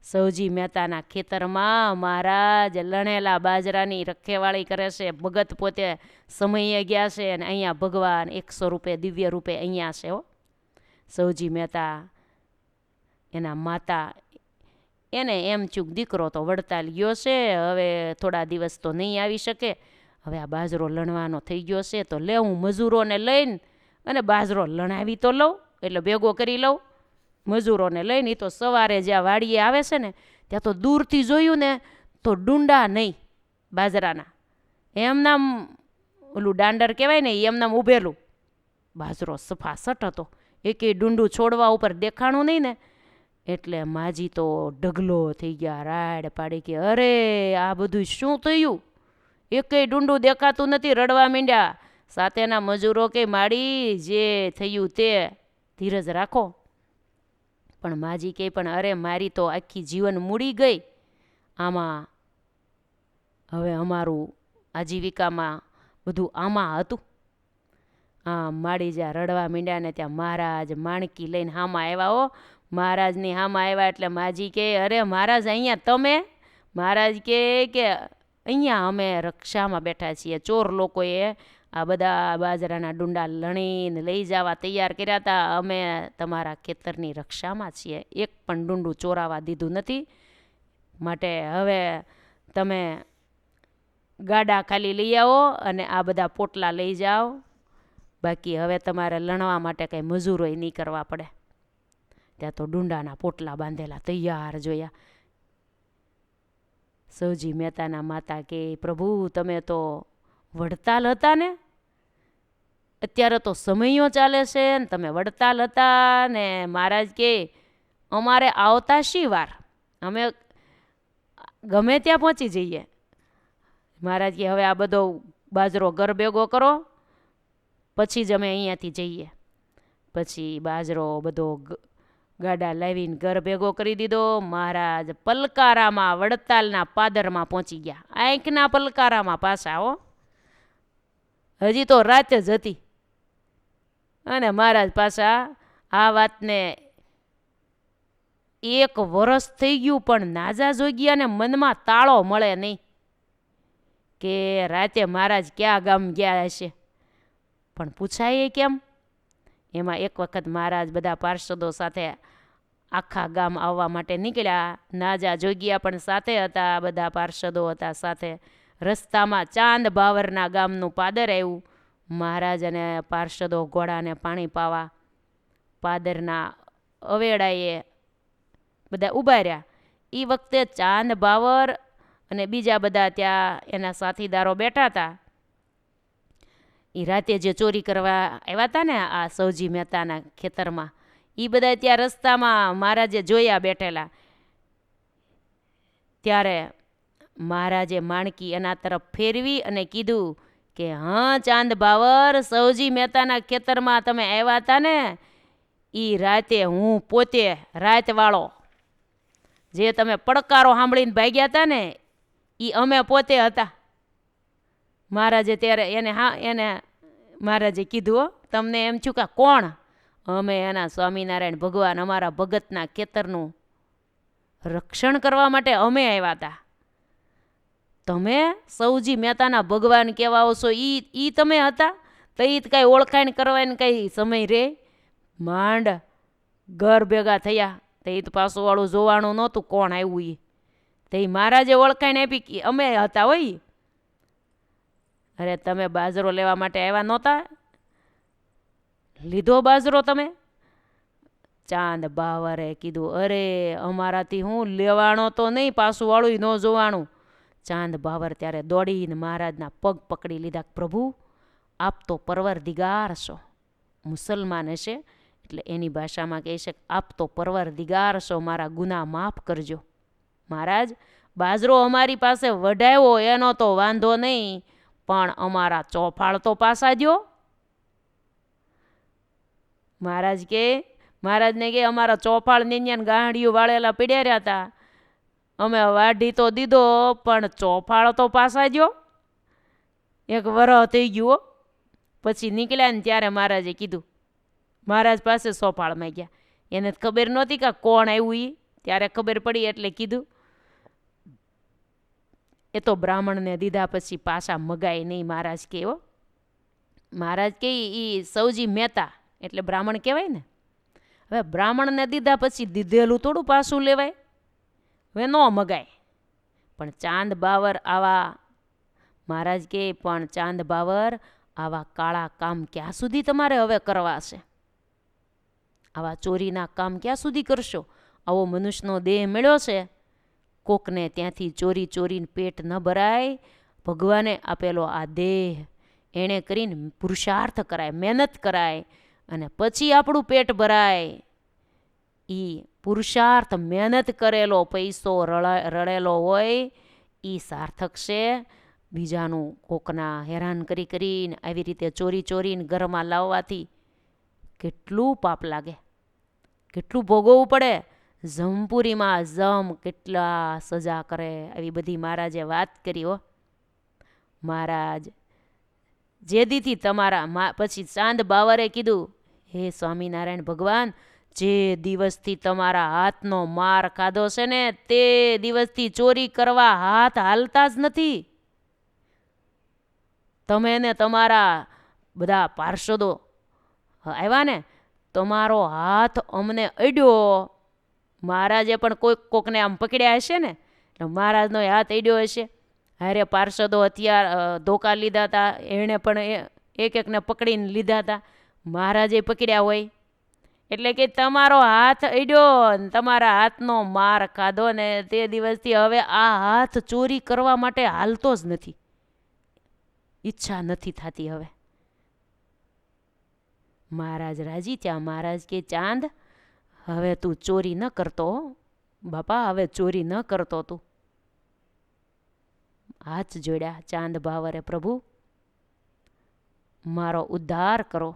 સૌજી મહેતાના ખેતરમાં મહારાજ લણેલા બાજરાની રખેવાળી કરે છે. ભગત પોતે સમયે ગયા છે અને અહીંયા ભગવાન 100 રૂપે દિવ્ય રૂપે અહીંયા છે. હો, સૌજી મહેતા એના માતા એને એમ ચૂક દીકરો તો વડતાલ ગયો છે, હવે થોડા દિવસ તો નહીં આવી શકે, હવે આ બાજરો લણવાનો થઈ ગયો છે તો લે હું મજૂરોને લઈને અને બાજરો લણાવી તો લઉં, એટલે ભેગો કરી લઉં. મજૂરોને લઈને એ તો સવારે જ્યાં વાડીએ આવે છે ને ત્યાં તો દૂરથી જોયું ને તો ડુંડા નહીં બાજરાના, એમનામ ઓલું દાંડર કહેવાય ને એમનામ ઊભેલું. બાજરો સફાસટ હતો, એકેય ડુંડું છોડવા ઉપર દેખાણું નહીં ને એટલે માજી તો ઢગલો થઈ ગયા. રાડ પાડી કે અરે આ બધું શું થયું? એકેય ડુંડું દેખાતું નથી. રડવા માંડ્યા. સાથેના મજૂરો કે માડી જે થયું તે ધીરજ રાખો. પણ માજી કે પણ અરે મારી તો આખી જીવન મૂડી ગઈ આમાં, હવે અમારું આજીવિકામાં બધું આમાં હતું. આમ માડી જ્યાં રડવા માંડ્યા ને ત્યાં મહારાજ માણકી લઈને હામાં આવ્યા. હો, મહારાજની હામાં આવ્યા એટલે માજી કે અરે મહારાજ અહીંયા તમે? મહારાજ કે અહીંયા અમે રક્ષામાં બેઠા છીએ. ચોર લોકોએ આ બધા બાજરાના ડુંડા લણીને લઈ જવા તૈયાર કર્યા હતા, અમે તમારા ખેતરની રક્ષામાં છીએ, એક પણ ડુંડું ચોરાવા દીધું નથી. માટે હવે તમે ગાડા ખાલી લઈ આવો અને આ બધા પોટલા લઈ જાઓ, બાકી હવે તમારે લણવા માટે કંઈ મજૂરોય નહીં કરવા પડે. ત્યાં તો ડુંડાના પોટલા બાંધેલા તૈયાર જોયા. સૌજી મહેતાના માતા કે પ્રભુ તમે તો વડતાલ હતા ને, અત્યારે તો સમયો ચાલે છે ને તમે વડતાલ હતા ને. મહારાજ કે અમારે આવતા શી વાર, અમે ગમે ત્યાં પહોંચી જઈએ. મહારાજ કે હવે આ બધો બાજરો ઘર ભેગો કરો, પછી જ અમે અહીંયાથી જઈએ. પછી બાજરો બધો ગાડા લાવીને ઘર ભેગો કરી દીધો. મહારાજ પલકારામાં વડતાલના પાદરમાં પહોંચી ગયા. આંખના પલકારામાં પાછા હો. હજી તો રાત જ હતી અને મહારાજ પાછા આ વાતને 1 વર્ષ થઈ ગયું પણ નાજા જોગિયાને મનમાં તાળો મળે નહીં કે રાતે મહારાજ ક્યાં ગામ ગયા હશે. પણ પૂછાય કેમ? એમાં એક વખત મહારાજ બધા પાર્ષદો સાથે આખા ગામ આવવા માટે નીકળ્યા. નાજા જોગિયા પણ સાથે હતા, બધા પાર્ષદો હતા સાથે. રસ્તામાં ચાંદ બાવરના ગામનું પાદર આવ્યું. મહારાજ અને પાર્ષદો ઘોડાને પાણી પાવા પાદરના અવેડાએ બધા ઊભા રહ્યા. એ વખતે ચાંદ બાવર અને બીજા બધા ત્યાં એના સાથીદારો બેઠા હતા. એ રાતે જે ચોરી કરવા આવ્યા હતા ને આ સૌજી મહેતાના ખેતરમાં, એ બધા ત્યાં રસ્તામાં મહારાજે જોયા બેઠેલા. ત્યારે મહારાજે માણકી એના તરફ ફેરવી અને કીધું કે હા ચાંદ બાવર, સૌજી મહેતાના ખેતરમાં તમે આવ્યા હતા ને, એ રાતે હું પોતે રાતવાળો જે તમે પડકારો સાંભળીને ભાગ્યા હતા ને, એ અમે પોતે હતા. મહારાજે ત્યારે એને મહારાજે કીધું તમને એમ છું કે કોણ? અમે એના સ્વામિનારાયણ ભગવાન અમારા ભગતના ખેતરનું રક્ષણ કરવા માટે અમે આવ્યા હતા. તમે સૌજી મહેતાના ભગવાન કેવા છો ઈ તમે હતા? તો ઈ કાંઈ ઓળખાણ કરવાની કંઈ સમય રે? માંડ ઘર ભેગા થયા તો એ તો પાછું વાળું જોવાનું નહોતું કોણ આવ્યું એ. તો એ મહારાજે ઓળખાણ આપી કે અમે હતા હોય. અરે તમે બાજરો લેવા માટે આવ્યા નહોતા? લીધો બાજરો તમે? ચાંદ બાવરે કીધું અરે અમારાથી હું લેવાણો તો નહીં, પાછું વાળું ન જોવાનું. ચાંદ બાવર ત્યારે દોડીને મહારાજના પગ પકડી લીધા. પ્રભુ આપ તો પરવરદિગાર છો. મુસલમાન હશે એટલે એની ભાષામાં કહે છે આપ તો પરવરદિગાર છો, મારા ગુનાહ માફ કરજો. મહારાજ બાજરો અમારી પાસે વઢાવ્યો એનો તો વાંધો નહીં, પણ અમારા ચોફાળ તો પાસા દ્યો. મહારાજને કે અમારા ચોફાળ નિન્યાન ગાંડિયું વાળેલા પીડ્યા રહ્યા હતા, અમે વાઢી તો દીધો પણ ચોફાળ તો પાસા દ્યો. 1 વરહ થઈ ગયું. પછી નીકળ્યા ને ત્યારે મહારાજે કીધું, મહારાજ પાસે ચોફાળ માંગ્યા. એને ખબર નહોતી કે કોણ આવ્યું એ. ત્યારે ખબર પડી એટલે કીધું એ તો બ્રાહ્મણને દીધા પછી પાછા મગાય નહીં. મહારાજ કે મહારાજ કે એ સૌજી મહેતા એટલે બ્રાહ્મણ કહેવાય ને. હવે બ્રાહ્મણને દીધા પછી દીધેલું થોડું પાછું લેવાય? હવે ન મગાય. પણ ચાંદ બાવર આવા મહારાજ કે પણ ચાંદ બાવર આવા કાળા કામ ક્યાં સુધી તમારે હવે કરવા છે? આવા ચોરીના કામ ક્યાં સુધી કરશો? આવો મનુષ્યનો દેહ મળ્યો છે, કોકને ત્યાંથી ચોરી ચોરીને પેટ ન ભરાય. ભગવાને આપેલો આ દેહ એણે કરીને પુરુષાર્થ કરાય, મહેનત કરાય અને પછી આપણું પેટ ભરાય. એ પુરુષાર્થ મહેનત કરેલો પૈસો રળેલો હોય એ સાર્થક છે. બીજાનું કોકના હેરાન કરીને આવી રીતે ચોરી ચોરીને ઘરમાં લાવવાથી કેટલું પાપ લાગે, કેટલું ભોગવવું પડે. જમપુરીમાં જમ કેટલા સજા કરે આવી બધી મહારાજે વાત કરી હો. મહારાજ જે દીથી તમારા પછી ચાંદ બાવરે કીધું હે સ્વામિનારાયણ ભગવાન, જે દિવસથી તમારા હાથનો માર ખાધો છે ને તે દિવસથી ચોરી કરવા હાથ હાલતા જ નથી. તમે ને તમારા બધા પાર્ષદો આવ્યા ને, તમારો હાથ અમને અડ્યો. મહારાજે પણ કોકને આમ પકડ્યા હશે ને, એટલે મહારાજનો હાથ અડ્યો હશે. હારે પાર્ષદો હથિયાર ધોકા લીધા હતા, એણે પણ એકને પકડીને લીધા હતા, મહારાજે પકડ્યા હોય. એટલે કે તમારો હાથ અડ્યો ને તમારા હાથનો માર ખાધો ને તે દિવસથી હવે આ હાથ ચોરી કરવા માટે હાલતો જ નથી, ઈચ્છા નથી થતી હવે. મહારાજ રાજી ત્યાં. મહારાજ કે ચાંદ હવે તું ચોરી ન કરતો બાપા, હવે ચોરી ન કરતો તું. હાથ જોડ્યા ચાંદ બાવરે, પ્રભુ મારો ઉદ્ધાર કરો,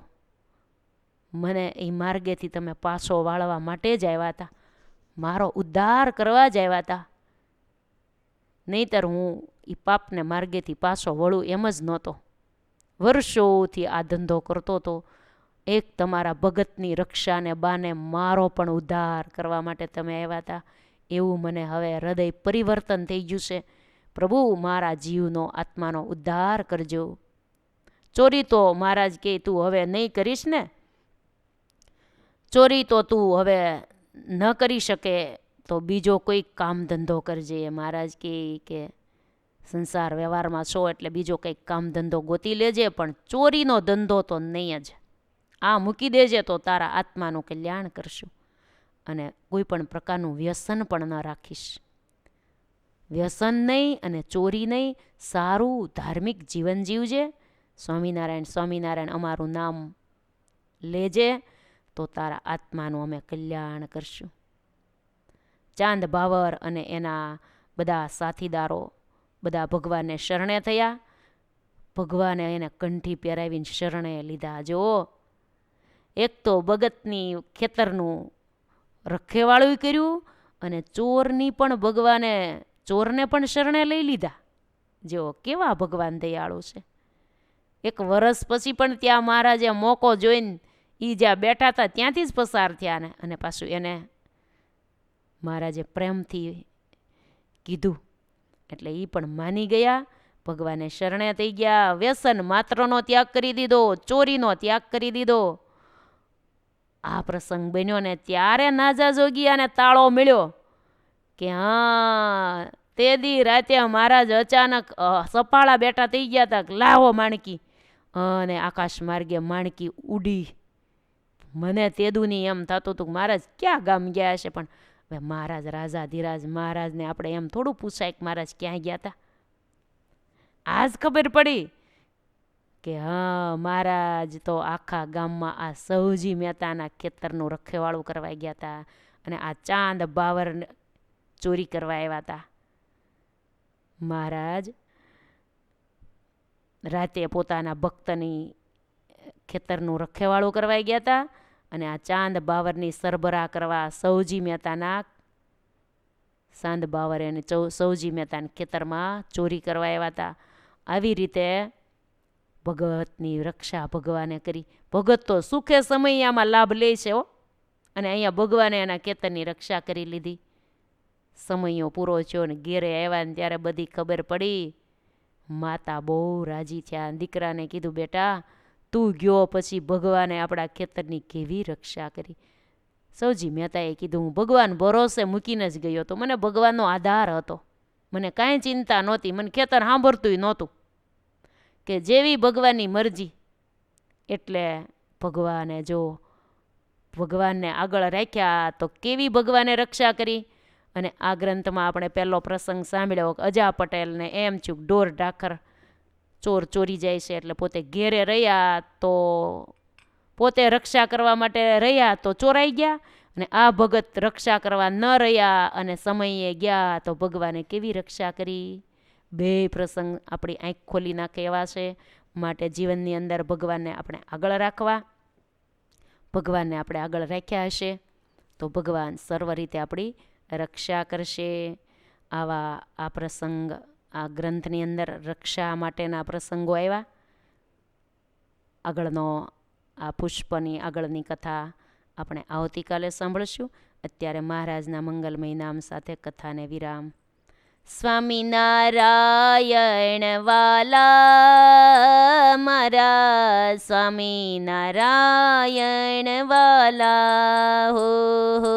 મને એ માર્ગેથી તમે પાછો વાળવા માટે જ આવ્યા હતા, મારો ઉદ્ધાર કરવા જ આવ્યા હતા, નહીંતર હું એ પાપને માર્ગેથી પાછો વળું એમ જ નહોતો. વર્ષોથી આ ધંધો કરતો હતો. એક તમારા ભગતની રક્ષાને બાને મારો પણ ઉદ્ધાર કરવા માટે તમે આવ્યા હતા, એવું મને હવે હૃદય પરિવર્તન થઈ ગયું છે. પ્રભુ મારા જીવનો આત્માનો ઉદ્ધાર કરજો. ચોરી તો મહારાજ કે તું હવે નહીં કરીશ ને, ચોરી તો તું હવે ન કરી શકે તો બીજો કોઈ કામ ધંધો કરજે. મહારાજ કે સંસાર વ્યવહારમાં છો એટલે બીજો કંઈક કામ ધંધો ગોતી લેજે, પણ ચોરીનો ધંધો તો નહીં જ. આ મૂકી દેજે તો તારા આત્માનું કલ્યાણ કરશું. અને કોઈ પણ પ્રકારનું વ્યસન પણ ન રાખીશ. વ્યસન નહીં અને ચોરી નહીં, સારું ધાર્મિક જીવન જીવજે. સ્વામિનારાયણ સ્વામિનારાયણ અમારું નામ લેજે તો તારા આત્માનું અમે કલ્યાણ કરશું. ચાંદ બાવર અને એના બધા સાથીદારો બધા ભગવાનને શરણે થયા. ભગવાને એને કંઠી પહેરાવીને શરણે લીધા. જો એક તો ભગતની ખેતરનું રખેવાળું કર્યું અને ચોરની પણ ભગવાને ચોરને પણ શરણે લઈ લીધા. જો કેવા ભગવાન દયાળુ છે. એક વર્ષ પછી પણ ત્યાં મહારાજે મોકો જોઈને એ જ્યાં બેઠા હતા ત્યાંથી જ પસાર થયા ને, અને પાછું એને મહારાજે પ્રેમથી કીધું એટલે એ પણ માની ગયા. ભગવાને શરણે થઈ ગયા. વ્યસન માત્રનો ત્યાગ કરી દીધો, ચોરીનો ત્યાગ કરી દીધો. આ પ્રસંગ બન્યો ને ત્યારે નાજા જોગિયાને તાળો મળ્યો કે હા તે દી રાતે મહારાજ અચાનક સપાળા બેઠા થઈ ગયા હતા, લાવો માણકી, અને આકાશ માર્ગે માણકી ઉડી. મને તેદુની એમ થતું હતું મહારાજ ક્યાં ગામ ગયા હશે, પણ હવે મહારાજ રાજાધીરાજ મહારાજને આપણે એમ થોડું પૂછાય કે મહારાજ ક્યાં ગયા હતા. આજ ખબર પડી કે હા મહારાજ તો આખા ગામમાં આ સૌજી મહેતાના ખેતરનું રખેવાળું કરવા ગયા હતા, અને આ ચાંદ બાવર ચોરી કરવા આવ્યા હતા. મહારાજ રાતે પોતાના ભક્તની ખેતરનું રખેવાળું કરવા ગયા હતા, અને આ ચાંદ બાવરની સરબરાહ કરવા સૌજી મહેતાના ચાંદ બાવર અને સૌજી મહેતાના ખેતરમાં ચોરી કરવા આવ્યા હતા. આવી રીતે ભગતની રક્ષા ભગવાને કરી. ભગત તો સુખે સમય આમાં લાભ લે છે હો, અને અહીંયા ભગવાને એના ખેતરની રક્ષા કરી લીધી. સમયો પૂરો થયો ને ઘેરે આવ્યા ને ત્યારે બધી ખબર પડી. માતા બહુ રાજી થયા. દીકરાને કીધું બેટા તું ગયો પછી ભગવાને આપણા ખેતરની કેવી રક્ષા કરી. સૌજી મહેતાએ કીધું હું ભગવાન ભરોસે મૂકીને જ ગયો તો, મને ભગવાનનો આધાર હતો, મને કાંઈ ચિંતા નહોતી, મને ખેતર સાંભળતું નહોતું, કે જેવી ભગવાનની મરજી. એટલે ભગવાને જો ભગવાનને આગળ રાખ્યા તો કેવી ભગવાને રક્ષા કરી. અને આ ગ્રંથમાં આપણે પહેલો પ્રસંગ સાંભળ્યો, અજા પટેલને એમ થયું ઢોર ઢાખર ચોર ચોરી જાય છે એટલે પોતે ઘેરે રહ્યા તો પોતે રક્ષા કરવા માટે રહ્યા તો ચોરાઈ ગયા, અને આ ભગત રક્ષા કરવા ન રહ્યા અને સમયે ગયા તો ભગવાને કેવી રક્ષા કરી. બે પ્રસંગ આપણી આંખ ખોલી નાખે એવા છે. માટે જીવનની અંદર ભગવાનને આપણે આગળ રાખવા. ભગવાનને આપણે આગળ રાખ્યા હશે તો ભગવાન સર્વ રીતે આપણી રક્ષા કરશે. આવા આ પ્રસંગ આ ગ્રંથની અંદર રક્ષા માટેના પ્રસંગો આવ્યા. આગળનો આ પુષ્પની આગળની કથા આપણે આવતીકાલે સાંભળશું. અત્યારે મહારાજના મંગલમય નામ સાથે કથાને વિરામ. સ્વામિનારાયણ વાલા મારા સ્વામિનારાયણ વાલા હો હો,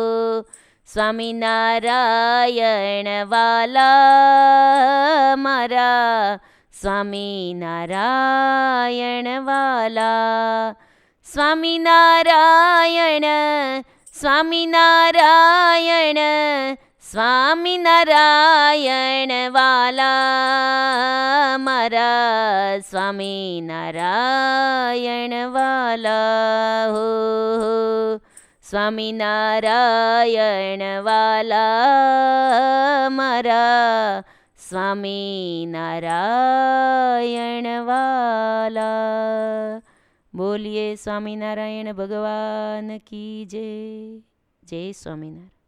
સ્વામિનારાયણ વાલા મારા સ્વામિનારાયણ વાલા. સ્વામિનારાયણ સ્વામિનારાયણ સ્વામિનારાયણ વાલા મારા સ્વામિનારાયણ વાલા હો હો, સ્વામિનારાયણ વાલા મારા સ્વામિનારાયણ વાલા. બોલીએ સ્વામિનારાયણ ભગવાન કી જય. જય સ્વામિનારાયણ.